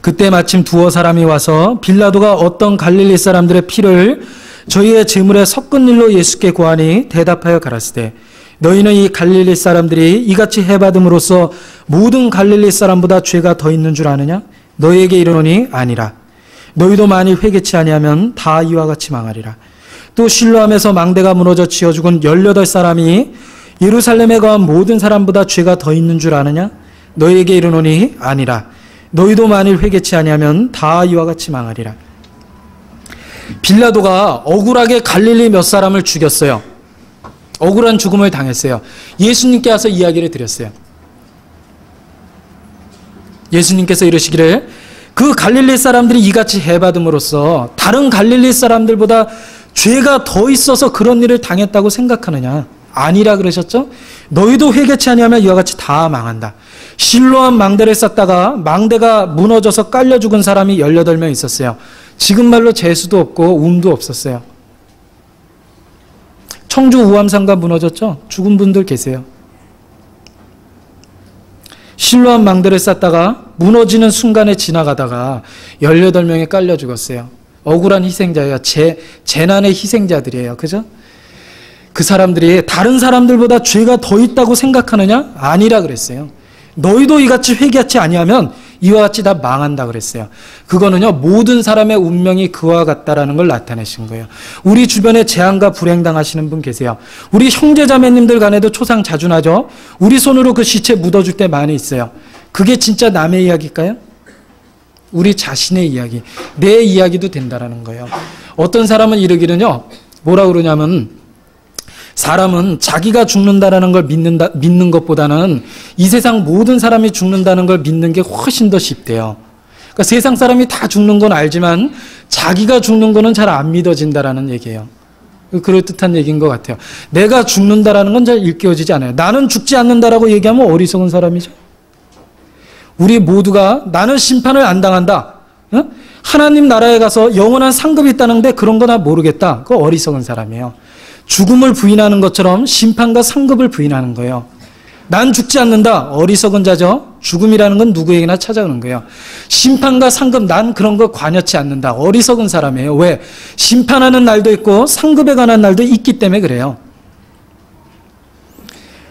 그때 마침 두어 사람이 와서 빌라도가 어떤 갈릴리 사람들의 피를 저희의 제물에 섞은 일로 예수께 고하니 대답하여 가라사대 너희는 이 갈릴리 사람들이 이같이 해받음으로써 모든 갈릴리 사람보다 죄가 더 있는 줄 아느냐? 너희에게 이르노니 아니라. 너희도 만일 회개치 아니하면 다 이와 같이 망하리라. 또 실로암에서 망대가 무너져 치어 죽은 18사람이 예루살렘에 거한 모든 사람보다 죄가 더 있는 줄 아느냐? 너희에게 이르노니 아니라. 너희도 만일 회개치 아니하면 다 이와 같이 망하리라. 빌라도가 억울하게 갈릴리 몇 사람을 죽였어요. 억울한 죽음을 당했어요. 예수님께 와서 이야기를 드렸어요. 예수님께서 이르시기를 그 갈릴리 사람들이 이같이 해받음으로써 다른 갈릴리 사람들보다 죄가 더 있어서 그런 일을 당했다고 생각하느냐? 아니라 그러셨죠? 너희도 회개치 아니하면 이와 같이 다 망한다. 실로암 망대를 쌓다가 망대가 무너져서 깔려 죽은 사람이 18명 있었어요. 지금 말로 재수도 없고 움도 없었어요. 청주 우암산가 무너졌죠? 죽은 분들 계세요. 실로암 망대를 쌓다가 무너지는 순간에 지나가다가 18명이 깔려 죽었어요. 억울한 희생자예요. 재난의 희생자들이에요. 그죠? 그 사람들이 다른 사람들보다 죄가 더 있다고 생각하느냐? 아니라 그랬어요. 너희도 이같이 회개하지 아니하면 이와 같이 다 망한다 그랬어요. 그거는요, 모든 사람의 운명이 그와 같다라는 걸 나타내신 거예요. 우리 주변에 재앙과 불행 당하시는 분 계세요. 우리 형제자매님들 간에도 초상 자주 나죠. 우리 손으로 그 시체 묻어줄 때 많이 있어요. 그게 진짜 남의 이야기일까요? 우리 자신의 이야기, 내 이야기도 된다라는 거예요. 어떤 사람은 이러기는요, 뭐라 그러냐면 사람은 자기가 죽는다라는 걸 믿는 것보다는 이 세상 모든 사람이 죽는다는 걸 믿는 게 훨씬 더 쉽대요. 그러니까 세상 사람이 다 죽는 건 알지만 자기가 죽는 거는 잘 안 믿어진다라는 얘기예요. 그럴듯한 얘기인 것 같아요. 내가 죽는다라는 건 잘 일깨워지지 않아요. 나는 죽지 않는다라고 얘기하면 어리석은 사람이죠. 우리 모두가 나는 심판을 안 당한다. 하나님 나라에 가서 영원한 상급이 있다는데 그런 거 나 모르겠다. 그거 어리석은 사람이에요. 죽음을 부인하는 것처럼 심판과 상급을 부인하는 거예요. 난 죽지 않는다. 어리석은 자죠. 죽음이라는 건 누구에게나 찾아오는 거예요. 심판과 상급, 난 그런 거 관여치 않는다. 어리석은 사람이에요. 왜? 심판하는 날도 있고 상급에 관한 날도 있기 때문에 그래요.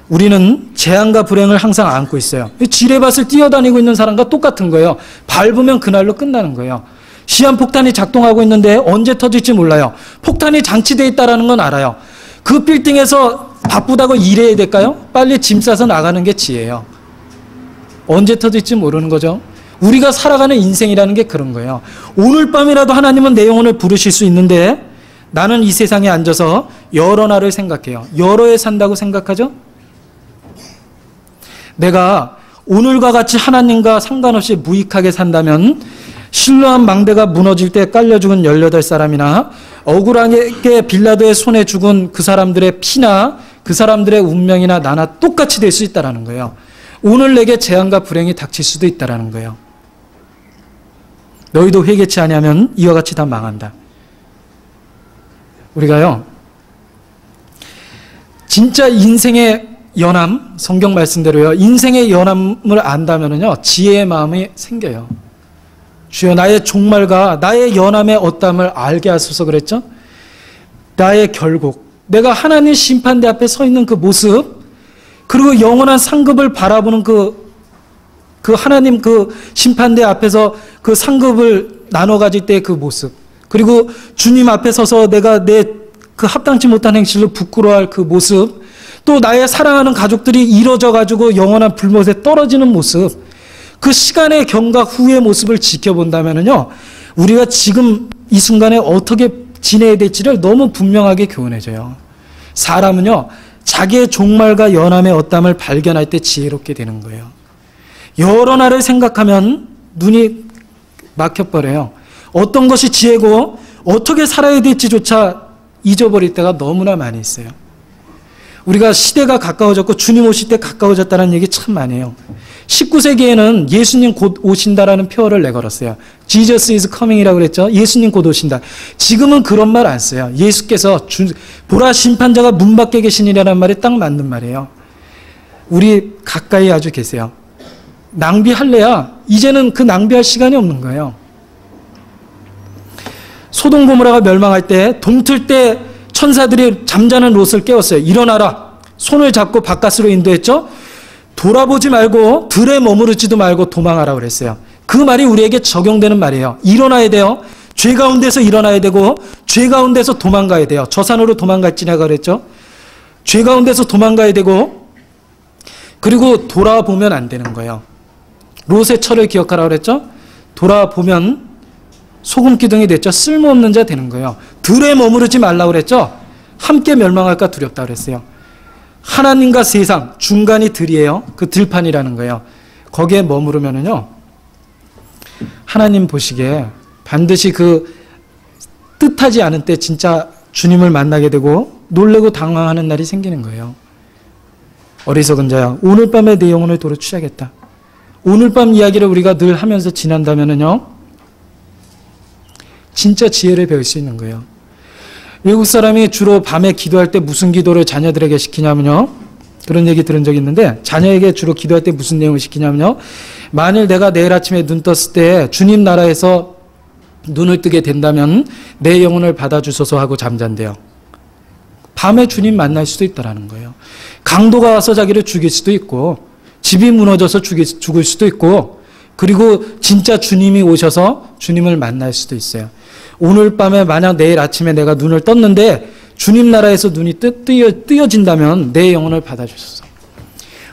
우리는 재앙과 불행을 항상 안고 있어요. 지뢰밭을 뛰어다니고 있는 사람과 똑같은 거예요. 밟으면 그날로 끝나는 거예요. 시한폭탄이 작동하고 있는데 언제 터질지 몰라요. 폭탄이 장치되어 있다는 건 알아요. 그 빌딩에서 바쁘다고 일해야 될까요? 빨리 짐 싸서 나가는 게 지혜예요. 언제 터질지 모르는 거죠. 우리가 살아가는 인생이라는 게 그런 거예요. 오늘 밤이라도 하나님은 내 영혼을 부르실 수 있는데 나는 이 세상에 앉아서 여러 날을 생각해요. 여러 해 산다고 생각하죠? 내가 오늘과 같이 하나님과 상관없이 무익하게 산다면 신뢰한 망대가 무너질 때 깔려 죽은 18사람이나 억울하게 빌라도의 손에 죽은 그 사람들의 피나 그 사람들의 운명이나 나나 똑같이 될 수 있다는 거예요. 오늘 내게 재앙과 불행이 닥칠 수도 있다는 거예요. 너희도 회개치 아니하면 이와 같이 다 망한다. 우리가요, 진짜 인생의 연함, 성경 말씀대로요, 인생의 연함을 안다면요, 지혜의 마음이 생겨요. 주여 나의 종말과 나의 연함의 어담을 알게 하소서 그랬죠? 나의 결국, 내가 하나님 심판대 앞에 서 있는 그 모습, 그리고 영원한 상급을 바라보는 그 하나님 그 심판대 앞에서 그 상급을 나눠 가질 때의 그 모습, 그리고 주님 앞에 서서 내가 내 그 합당치 못한 행실로 부끄러워할 그 모습, 또 나의 사랑하는 가족들이 이뤄져 가지고 영원한 불못에 떨어지는 모습, 그 시간의 경과 후의 모습을 지켜본다면요, 우리가 지금 이 순간에 어떻게 지내야 될지를 너무 분명하게 교훈해줘요. 사람은요, 자기의 종말과 연함의 어담을 발견할 때 지혜롭게 되는 거예요. 여러 날을 생각하면 눈이 막혀버려요. 어떤 것이 지혜고 어떻게 살아야 될지조차 잊어버릴 때가 너무나 많이 있어요. 우리가 시대가 가까워졌고 주님 오실 때 가까워졌다는 얘기 참 많이 해요. 19세기에는 예수님 곧 오신다라는 표어를 내걸었어요. Jesus is coming이라고 그랬죠. 예수님 곧 오신다. 지금은 그런 말 안 써요. 예수께서 보라 심판자가 문 밖에 계시니라는 말이 딱 맞는 말이에요. 우리 가까이 아주 계세요. 낭비할래야 이제는 그 낭비할 시간이 없는 거예요. 소돔 고모라가 멸망할 때 동틀 때 천사들이 잠자는 롯을 깨웠어요. 일어나라. 손을 잡고 바깥으로 인도했죠. 돌아보지 말고 들에 머무르지도 말고 도망하라 그랬어요. 그 말이 우리에게 적용되는 말이에요. 일어나야 돼요. 죄 가운데서 일어나야 되고 죄 가운데서 도망가야 돼요. 저 산으로 도망갈지냐 그랬죠. 죄 가운데서 도망가야 되고, 그리고 돌아보면 안 되는 거예요. 롯의 철을 기억하라 그랬죠. 돌아보면 소금 기둥이 됐죠. 쓸모없는 자 되는 거예요. 들에 머무르지 말라고 그랬죠. 함께 멸망할까 두렵다 그랬어요. 하나님과 세상 중간이 들이에요. 그 들판이라는 거예요. 거기에 머무르면은요, 하나님 보시기에 반드시 그 뜻하지 않은 때 진짜 주님을 만나게 되고 놀래고 당황하는 날이 생기는 거예요. 어리석은 자야, 오늘 밤에 내 영혼을 도로 취하겠다. 오늘 밤 이야기를 우리가 늘 하면서 지난다면은요, 진짜 지혜를 배울 수 있는 거예요. 외국 사람이 주로 밤에 기도할 때 무슨 기도를 자녀들에게 시키냐면요, 그런 얘기 들은 적이 있는데, 자녀에게 주로 기도할 때 무슨 내용을 시키냐면요, 만일 내가 내일 아침에 눈 떴을 때 주님 나라에서 눈을 뜨게 된다면 내 영혼을 받아주소서 하고 잠잔대요. 밤에 주님 만날 수도 있다라는 거예요. 강도가 와서 자기를 죽일 수도 있고, 집이 무너져서 죽을 수도 있고, 그리고 진짜 주님이 오셔서 주님을 만날 수도 있어요. 오늘 밤에 만약 내일 아침에 내가 눈을 떴는데 주님 나라에서 눈이 뜨여진다면 내 영혼을 받아주소서.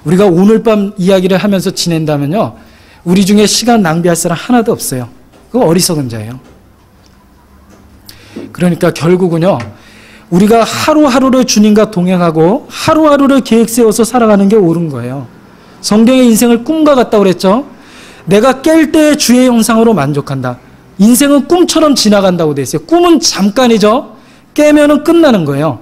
우리가 오늘 밤 이야기를 하면서 지낸다면요, 우리 중에 시간 낭비할 사람 하나도 없어요. 그거 어리석은 자예요. 그러니까 결국은요, 우리가 하루하루를 주님과 동행하고 하루하루를 계획 세워서 살아가는 게 옳은 거예요. 성경의 인생을 꿈과 같다고 그랬죠. 내가 깰 때의 주의 형상으로 만족한다. 인생은 꿈처럼 지나간다고 돼 있어요. 꿈은 잠깐이죠. 깨면은 끝나는 거예요.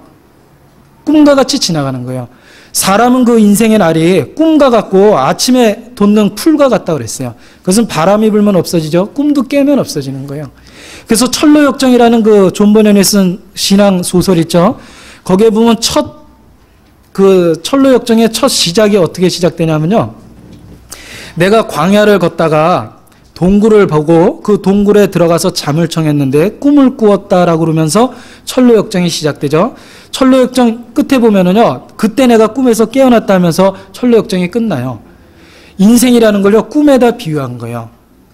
꿈과 같이 지나가는 거예요. 사람은 그 인생의 날이 꿈과 같고 아침에 돋는 풀과 같다 그랬어요. 그것은 바람이 불면 없어지죠. 꿈도 깨면 없어지는 거예요. 그래서 철로역정이라는 그 존 버년이 쓴 신앙 소설 있죠. 거기에 보면 그 철로역정의 첫 시작이 어떻게 시작되냐면요. 내가 광야를 걷다가 동굴을 보고 그 동굴에 들어가서 잠을 청했는데 꿈을 꾸었다라고 그러면서 철로역정이 시작되죠. 철로역정 끝에 보면은요, 그때 내가 꿈에서 깨어났다 하면서 철로역정이 끝나요. 인생이라는 걸요, 꿈에다 비유한 거예요.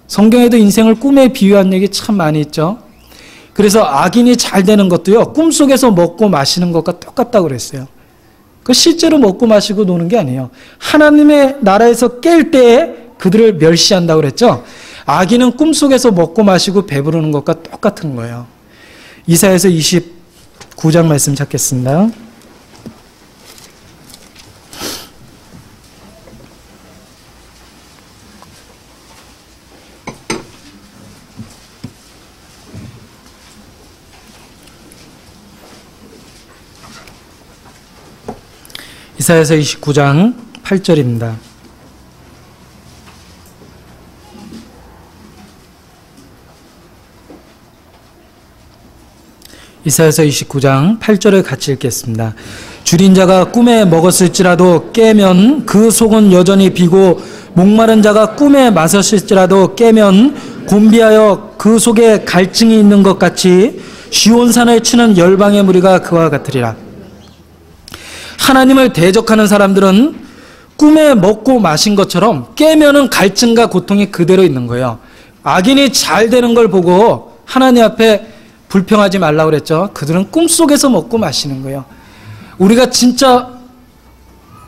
성경에도 인생을 꿈에 비유한 얘기 참 많이 있죠. 그래서 악인이 잘 되는 것도요, 꿈속에서 먹고 마시는 것과 똑같다고 그랬어요. 그 실제로 먹고 마시고 노는 게 아니에요. 하나님의 나라에서 깰 때에 그들을 멸시한다고 그랬죠. 악인은 꿈속에서 먹고 마시고 배부르는 것과 똑같은 거예요. 이사야서 29장 말씀 찾겠습니다. 이사야서 29장 8절입니다. 이사야서 29장 8절을 같이 읽겠습니다. 줄인 자가 꿈에 먹었을지라도 깨면 그 속은 여전히 비고 목마른 자가 꿈에 마셨을지라도 깨면 곤비하여 그 속에 갈증이 있는 것 같이 시온산을 치는 열방의 무리가 그와 같으리라. 하나님을 대적하는 사람들은 꿈에 먹고 마신 것처럼 깨면은 갈증과 고통이 그대로 있는 거예요. 악인이 잘 되는 걸 보고 하나님 앞에 불평하지 말라고 그랬죠. 그들은 꿈속에서 먹고 마시는 거예요. 우리가 진짜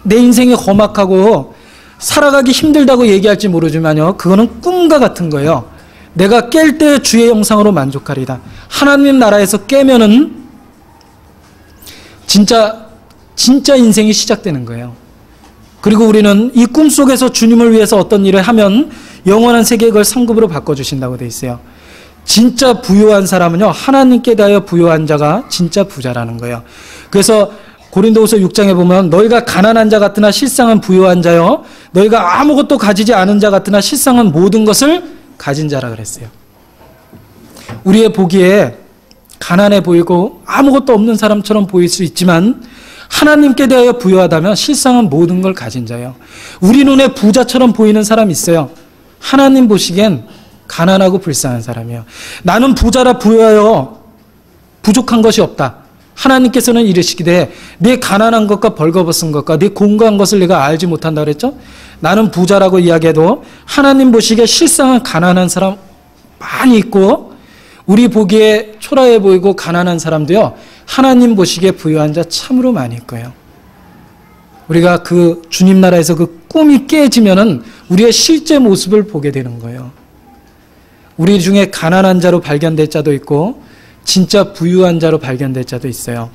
내 인생이 험악하고 살아가기 힘들다고 얘기할지 모르지만요, 그거는 꿈과 같은 거예요. 내가 깰 때 주의 영상으로 만족하리다. 하나님 나라에서 깨면은 진짜 인생이 시작되는 거예요. 그리고 우리는 이 꿈속에서 주님을 위해서 어떤 일을 하면 영원한 세계에 그걸 상급으로 바꿔주신다고 돼 있어요. 진짜 부유한 사람은요, 하나님께 대하여 부유한 자가 진짜 부자라는 거예요. 그래서 고린도후서 6장에 보면 너희가 가난한 자 같으나 실상은 부유한 자요, 너희가 아무것도 가지지 않은 자 같으나 실상은 모든 것을 가진 자라 그랬어요. 우리의 보기에 가난해 보이고 아무것도 없는 사람처럼 보일 수 있지만 하나님께 대하여 부유하다면 실상은 모든 걸 가진 자예요. 우리 눈에 부자처럼 보이는 사람이 있어요. 하나님 보시기엔 가난하고 불쌍한 사람이에요. 나는 부자라 부유하여 부족한 것이 없다. 하나님께서는 이르시기되 네 가난한 것과 벌거벗은 것과 네 공고한 것을 내가 알지 못한다 그랬죠. 나는 부자라고 이야기해도 하나님 보시기에 실상은 가난한 사람 많이 있고, 우리 보기에 초라해 보이고 가난한 사람도요, 하나님 보시기에 부유한 자 참으로 많이 있고요. 우리가 그 주님 나라에서 그 꿈이 깨지면은 우리의 실제 모습을 보게 되는 거예요. 우리 중에 가난한 자로 발견될 자도 있고 진짜 부유한 자로 발견될 자도 있어요.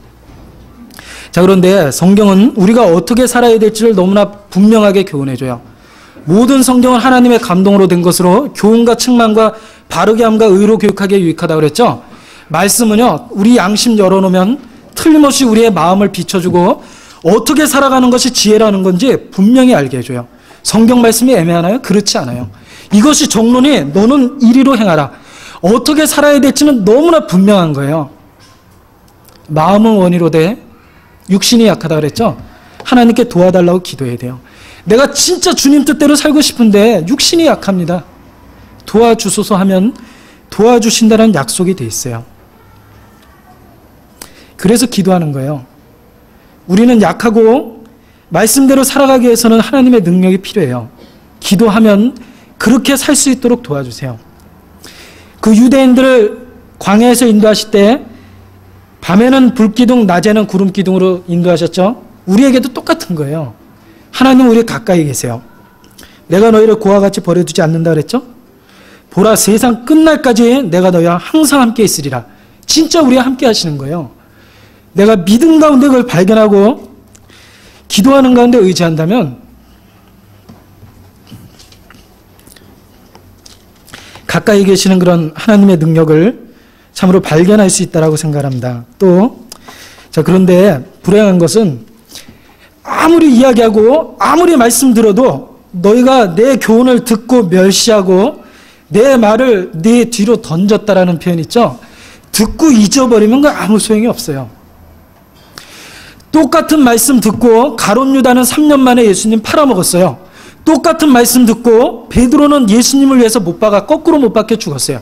자, 그런데 성경은 우리가 어떻게 살아야 될지를 너무나 분명하게 교훈해줘요. 모든 성경은 하나님의 감동으로 된 것으로 교훈과 책망과 바르게 함과 의로 교육하기에 유익하다고 그랬죠. 말씀은요, 우리 양심 열어놓으면 틀림없이 우리의 마음을 비춰주고 어떻게 살아가는 것이 지혜라는 건지 분명히 알게 해줘요. 성경 말씀이 애매하나요? 그렇지 않아요. 이것이 정론이 너는 이리로 행하라. 어떻게 살아야 될지는 너무나 분명한 거예요. 마음은 원이로되 육신이 약하다 그랬죠. 하나님께 도와달라고 기도해야 돼요. 내가 진짜 주님 뜻대로 살고 싶은데 육신이 약합니다. 도와주소서 하면 도와주신다는 약속이 돼 있어요. 그래서 기도하는 거예요. 우리는 약하고 말씀대로 살아가기 위해서는 하나님의 능력이 필요해요. 기도하면 그렇게 살 수 있도록 도와주세요. 그 유대인들을 광야에서 인도하실 때 밤에는 불기둥, 낮에는 구름기둥으로 인도하셨죠. 우리에게도 똑같은 거예요. 하나님 우리 가까이 계세요. 내가 너희를 고와 같이 버려두지 않는다 그랬죠. 보라, 세상 끝날까지 내가 너희와 항상 함께 있으리라. 진짜 우리와 함께 하시는 거예요. 내가 믿음 가운데 그걸 발견하고 기도하는 가운데 의지한다면 가까이 계시는 그런 하나님의 능력을 참으로 발견할 수 있다고 생각합니다. 또, 자, 그런데 불행한 것은 아무리 이야기하고 아무리 말씀 들어도 너희가 내 교훈을 듣고 멸시하고 내 말을 네 뒤로 던졌다라는 표현 있죠? 듣고 잊어버리면 그 아무 소용이 없어요. 똑같은 말씀 듣고 가룟 유다는 3년 만에 예수님 팔아먹었어요. 똑같은 말씀 듣고 베드로는 예수님을 위해서 못 박아 거꾸로 못 박혀 죽었어요.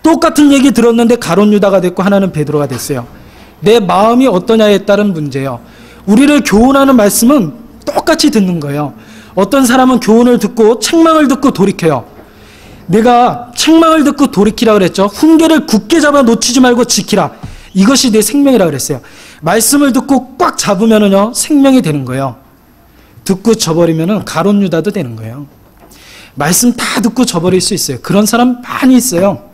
똑같은 얘기 들었는데 가룟 유다가 됐고 하나는 베드로가 됐어요. 내 마음이 어떠냐에 따른 문제예요. 우리를 교훈하는 말씀은 똑같이 듣는 거예요. 어떤 사람은 교훈을 듣고 책망을 듣고 돌이켜요. 내가 책망을 듣고 돌이키라 그랬죠. 훈계를 굳게 잡아 놓치지 말고 지키라. 이것이 내 생명이라 그랬어요. 말씀을 듣고 꽉 잡으면은요 생명이 되는 거예요. 듣고 저버리면은 가룟 유다도 되는 거예요. 말씀 다 듣고 저버릴 수 있어요. 그런 사람 많이 있어요.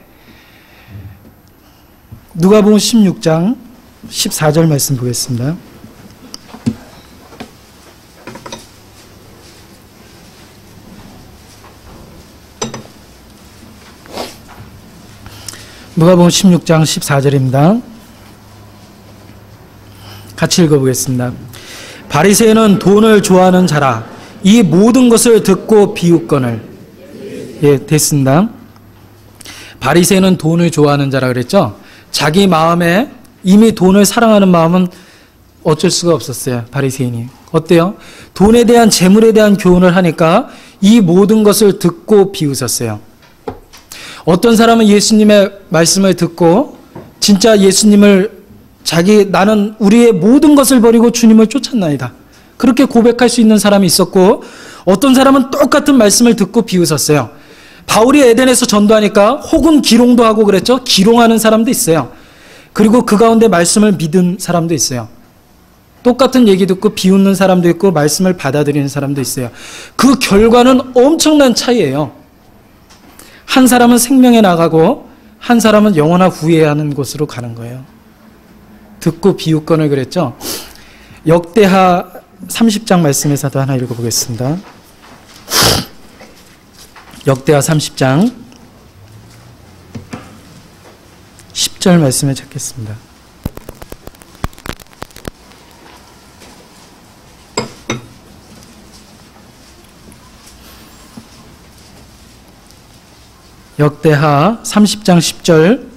누가복음 16장 14절 말씀 보겠습니다. 누가복음 16장 14절입니다. 같이 읽어보겠습니다. 바리새인은 돈을 좋아하는 자라 이 모든 것을 듣고 비웃거늘. 예, 됐습니다. 바리새인은 돈을 좋아하는 자라 그랬죠. 자기 마음에 이미 돈을 사랑하는 마음은 어쩔 수가 없었어요. 바리새인이 어때요? 돈에 대한 재물에 대한 교훈을 하니까 이 모든 것을 듣고 비웃었어요. 어떤 사람은 예수님의 말씀을 듣고 진짜 예수님을 나는 우리의 모든 것을 버리고 주님을 쫓았나이다. 그렇게 고백할 수 있는 사람이 있었고 어떤 사람은 똑같은 말씀을 듣고 비웃었어요. 바울이 에덴에서 전도하니까 혹은 기롱도 하고 그랬죠. 기롱하는 사람도 있어요. 그리고 그 가운데 말씀을 믿은 사람도 있어요. 똑같은 얘기 듣고 비웃는 사람도 있고 말씀을 받아들이는 사람도 있어요. 그 결과는 엄청난 차이예요. 한 사람은 생명에 나가고 한 사람은 영원한 후회하는 곳으로 가는 거예요. 듣고 비웃건을 그랬죠. 역대하 30장 말씀에서도 하나 읽어보겠습니다. 역대하 30장 10절 말씀을 찾겠습니다. 역대하 30장 10절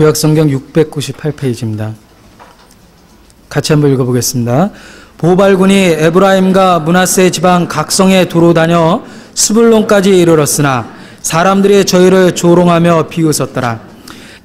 구약성경 698페이지입니다. 같이 한번 읽어보겠습니다. 보발군이 에브라임과 므낫세 지방 각성에 두루 다녀 스불론까지 이르렀으나 사람들이 저희를 조롱하며 비웃었더라.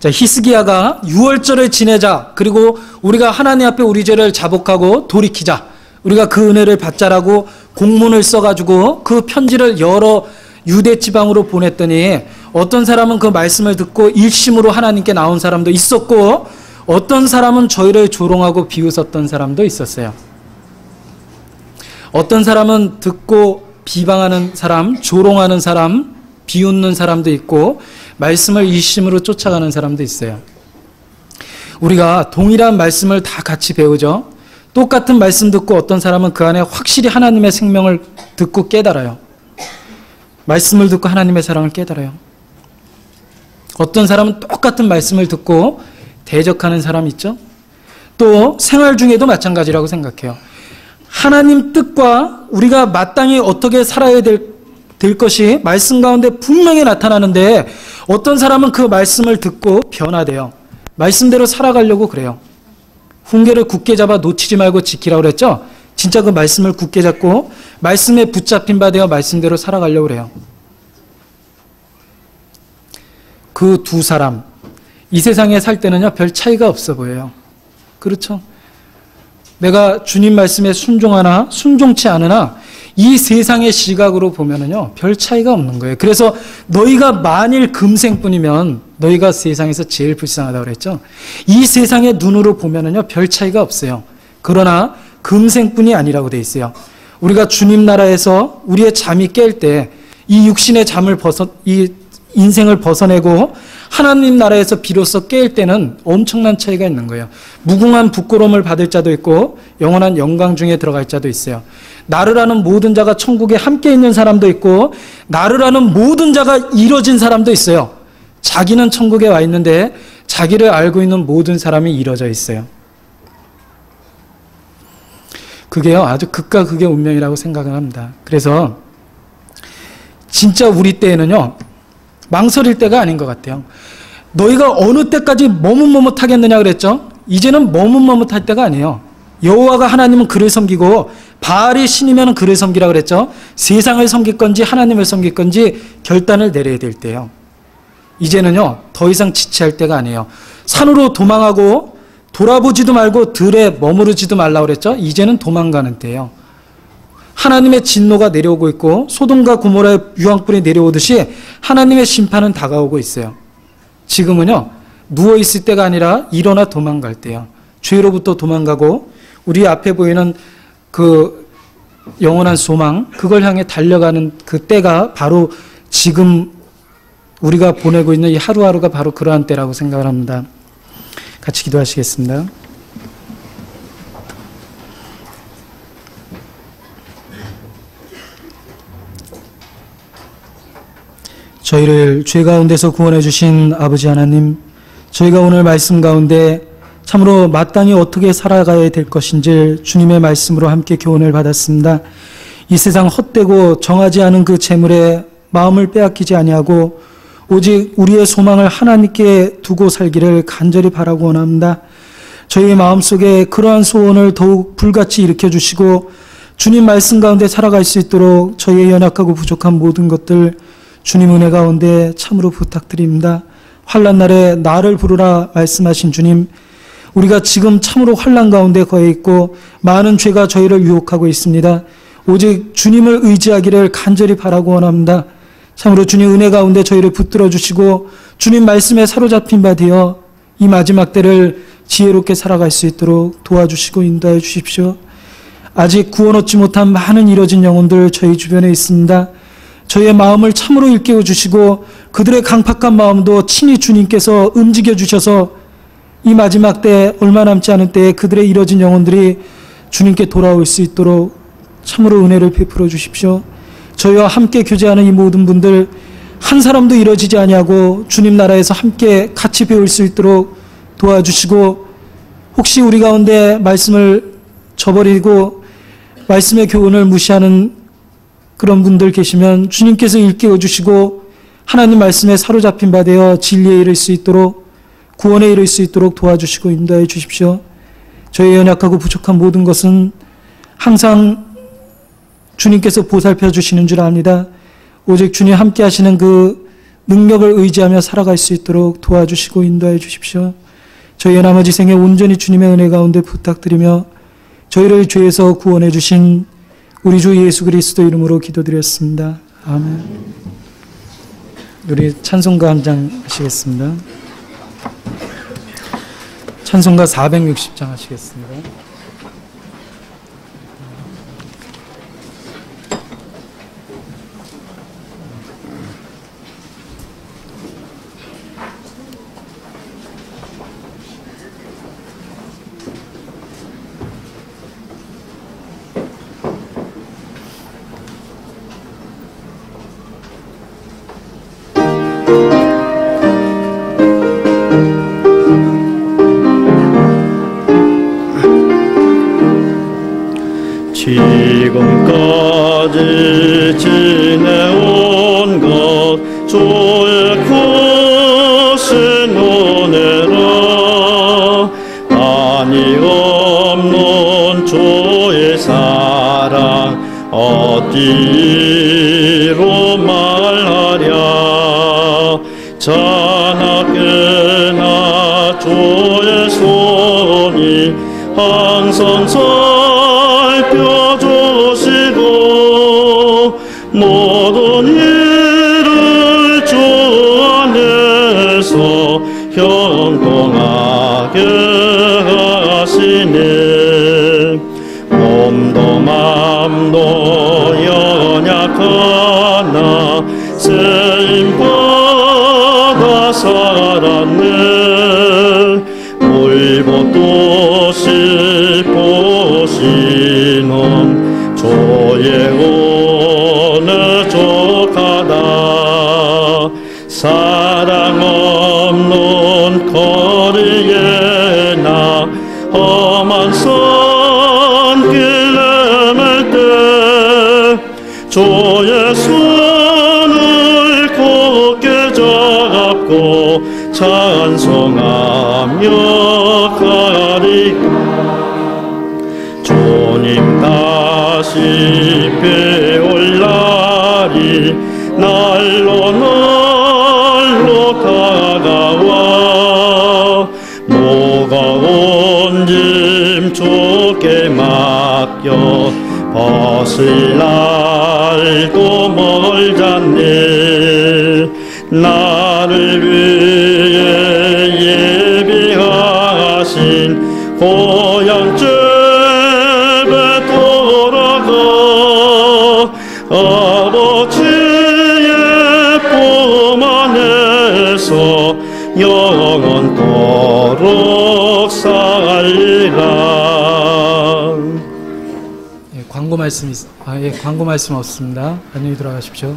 자, 히스기야가 유월절을 지내자, 그리고 우리가 하나님 앞에 우리 죄를 자복하고 돌이키자, 우리가 그 은혜를 받자라고 공문을 써가지고 그 편지를 여러 유대 지방으로 보냈더니 어떤 사람은 그 말씀을 듣고 일심으로 하나님께 나온 사람도 있었고 어떤 사람은 저희를 조롱하고 비웃었던 사람도 있었어요. 어떤 사람은 듣고 비방하는 사람, 조롱하는 사람, 비웃는 사람도 있고 말씀을 일심으로 쫓아가는 사람도 있어요. 우리가 동일한 말씀을 다 같이 배우죠. 똑같은 말씀 듣고 어떤 사람은 그 안에 확실히 하나님의 생명을 듣고 깨달아요. 말씀을 듣고 하나님의 사랑을 깨달아요. 어떤 사람은 똑같은 말씀을 듣고 대적하는 사람 있죠. 또 생활 중에도 마찬가지라고 생각해요. 하나님 뜻과 우리가 마땅히 어떻게 살아야 될 것이 말씀 가운데 분명히 나타나는데 어떤 사람은 그 말씀을 듣고 변화돼요. 말씀대로 살아가려고 그래요. 훈계를 굳게 잡아 놓치지 말고 지키라고 그랬죠. 진짜 그 말씀을 굳게 잡고 말씀에 붙잡힌 바 되어 말씀대로 살아가려고 그래요. 그 두 사람, 이 세상에 살 때는요 별 차이가 없어 보여요. 그렇죠? 내가 주님 말씀에 순종하나 순종치 않으나 이 세상의 시각으로 보면은요 별 차이가 없는 거예요. 그래서 너희가 만일 금생뿐이면 너희가 세상에서 제일 불쌍하다고 그랬죠. 이 세상의 눈으로 보면은요 별 차이가 없어요. 그러나 금생뿐이 아니라고 돼 있어요. 우리가 주님 나라에서 우리의 잠이 깰 때 이 육신의 잠을 이 인생을 벗어내고 하나님 나라에서 비로소 깰 때는 엄청난 차이가 있는 거예요. 무궁한 부끄러움을 받을 자도 있고 영원한 영광 중에 들어갈 자도 있어요. 나를 아는 모든 자가 천국에 함께 있는 사람도 있고 나를 아는 모든 자가 이뤄진 사람도 있어요. 자기는 천국에 와 있는데 자기를 알고 있는 모든 사람이 이루어져 있어요. 그게요, 아주 극과 극의 운명이라고 생각을 합니다. 그래서 진짜 우리 때에는요, 망설일 때가 아닌 것 같아요. 너희가 어느 때까지 머뭇머뭇하겠느냐 그랬죠? 이제는 머뭇머뭇할 때가 아니에요. 여호와가 하나님은 그를 섬기고 바알이 신이면 그를 섬기라 그랬죠? 세상을 섬길 건지 하나님을 섬길 건지 결단을 내려야 될 때예요. 이제는요, 더 이상 지체할 때가 아니에요. 산으로 도망하고 돌아보지도 말고 들에 머무르지도 말라고 그랬죠? 이제는 도망가는 때예요. 하나님의 진노가 내려오고 있고 소돔과 고모라의 유황불이 내려오듯이 하나님의 심판은 다가오고 있어요. 지금은요, 누워있을 때가 아니라 일어나 도망갈 때예요. 죄로부터 도망가고 우리 앞에 보이는 그 영원한 소망, 그걸 향해 달려가는 그 때가 바로 지금 우리가 보내고 있는 이 하루하루가 바로 그러한 때라고 생각을 합니다. 같이 기도하시겠습니다. 저희를 죄 가운데서 구원해 주신 아버지 하나님, 저희가 오늘 말씀 가운데 참으로 마땅히 어떻게 살아가야 될 것인지 주님의 말씀으로 함께 교훈을 받았습니다. 이 세상 헛되고 정하지 않은 그 재물에 마음을 빼앗기지 아니하고 오직 우리의 소망을 하나님께 두고 살기를 간절히 바라고 원합니다. 저희의 마음속에 그러한 소원을 더욱 불같이 일으켜 주시고 주님 말씀 가운데 살아갈 수 있도록 저희의 연약하고 부족한 모든 것들 주님 은혜 가운데 참으로 부탁드립니다. 환난 날에 나를 부르라 말씀하신 주님, 우리가 지금 참으로 환난 가운데 거해 있고 많은 죄가 저희를 유혹하고 있습니다. 오직 주님을 의지하기를 간절히 바라고 원합니다. 참으로 주님 은혜 가운데 저희를 붙들어 주시고 주님 말씀에 사로잡힌 바 되어 이 마지막 때를 지혜롭게 살아갈 수 있도록 도와주시고 인도하여 주십시오. 아직 구원 얻지 못한 많은 이뤄진 영혼들 저희 주변에 있습니다. 저희의 마음을 참으로 일깨워 주시고 그들의 강팍한 마음도 친히 주님께서 움직여 주셔서 이 마지막 때 얼마 남지 않은 때에 그들의 이뤄진 영혼들이 주님께 돌아올 수 있도록 참으로 은혜를 베풀어 주십시오. 저희와 함께 교제하는 이 모든 분들 한 사람도 이뤄지지 아니하고 주님 나라에서 함께 같이 배울 수 있도록 도와주시고, 혹시 우리 가운데 말씀을 저버리고 말씀의 교훈을 무시하는 그런 분들 계시면 주님께서 일깨워 주시고 하나님 말씀에 사로잡힌 바 되어 진리에 이를 수 있도록, 구원에 이를 수 있도록 도와주시고 인도해 주십시오. 저희 연약하고 부족한 모든 것은 항상 주님께서 보살펴 주시는 줄 압니다. 오직 주님 함께 하시는 그 능력을 의지하며 살아갈 수 있도록 도와주시고 인도해 주십시오. 저희의 나머지 생에 온전히 주님의 은혜 가운데 부탁드리며 저희를 죄에서 구원해 주신 우리 주 예수 그리스도 이름으로 기도드렸습니다. 아멘. 우리 찬송가 한 장 하시겠습니다. 찬송가 460장 하시겠습니다. 지금까지 지내온 것 주의 크신 은혜라. 한이 없는 주의 사랑 어디로 말하랴. 자나깨나 주의 손이 항상 살펴주시고 모든 일을 주 안에서 형통하게 하시네. 몸도 맘도 연약하나 쓰임받아 살았네. 울보도 슬프시는 주의 은혜 족하다. 사랑 주의 손을 굳게 잡고 찬송하며 가리라. 주님 다시 배울 날이 날로 날로 다가와 무거운 짐 주께 맡겨 벗을 날도 멀잖니. 나를 위해 예비하신 고향 집에 돌아가 아버지의 품 안에서 영원토록 살리라. 광고 말씀 없습니다. 안녕히 들어가십시오.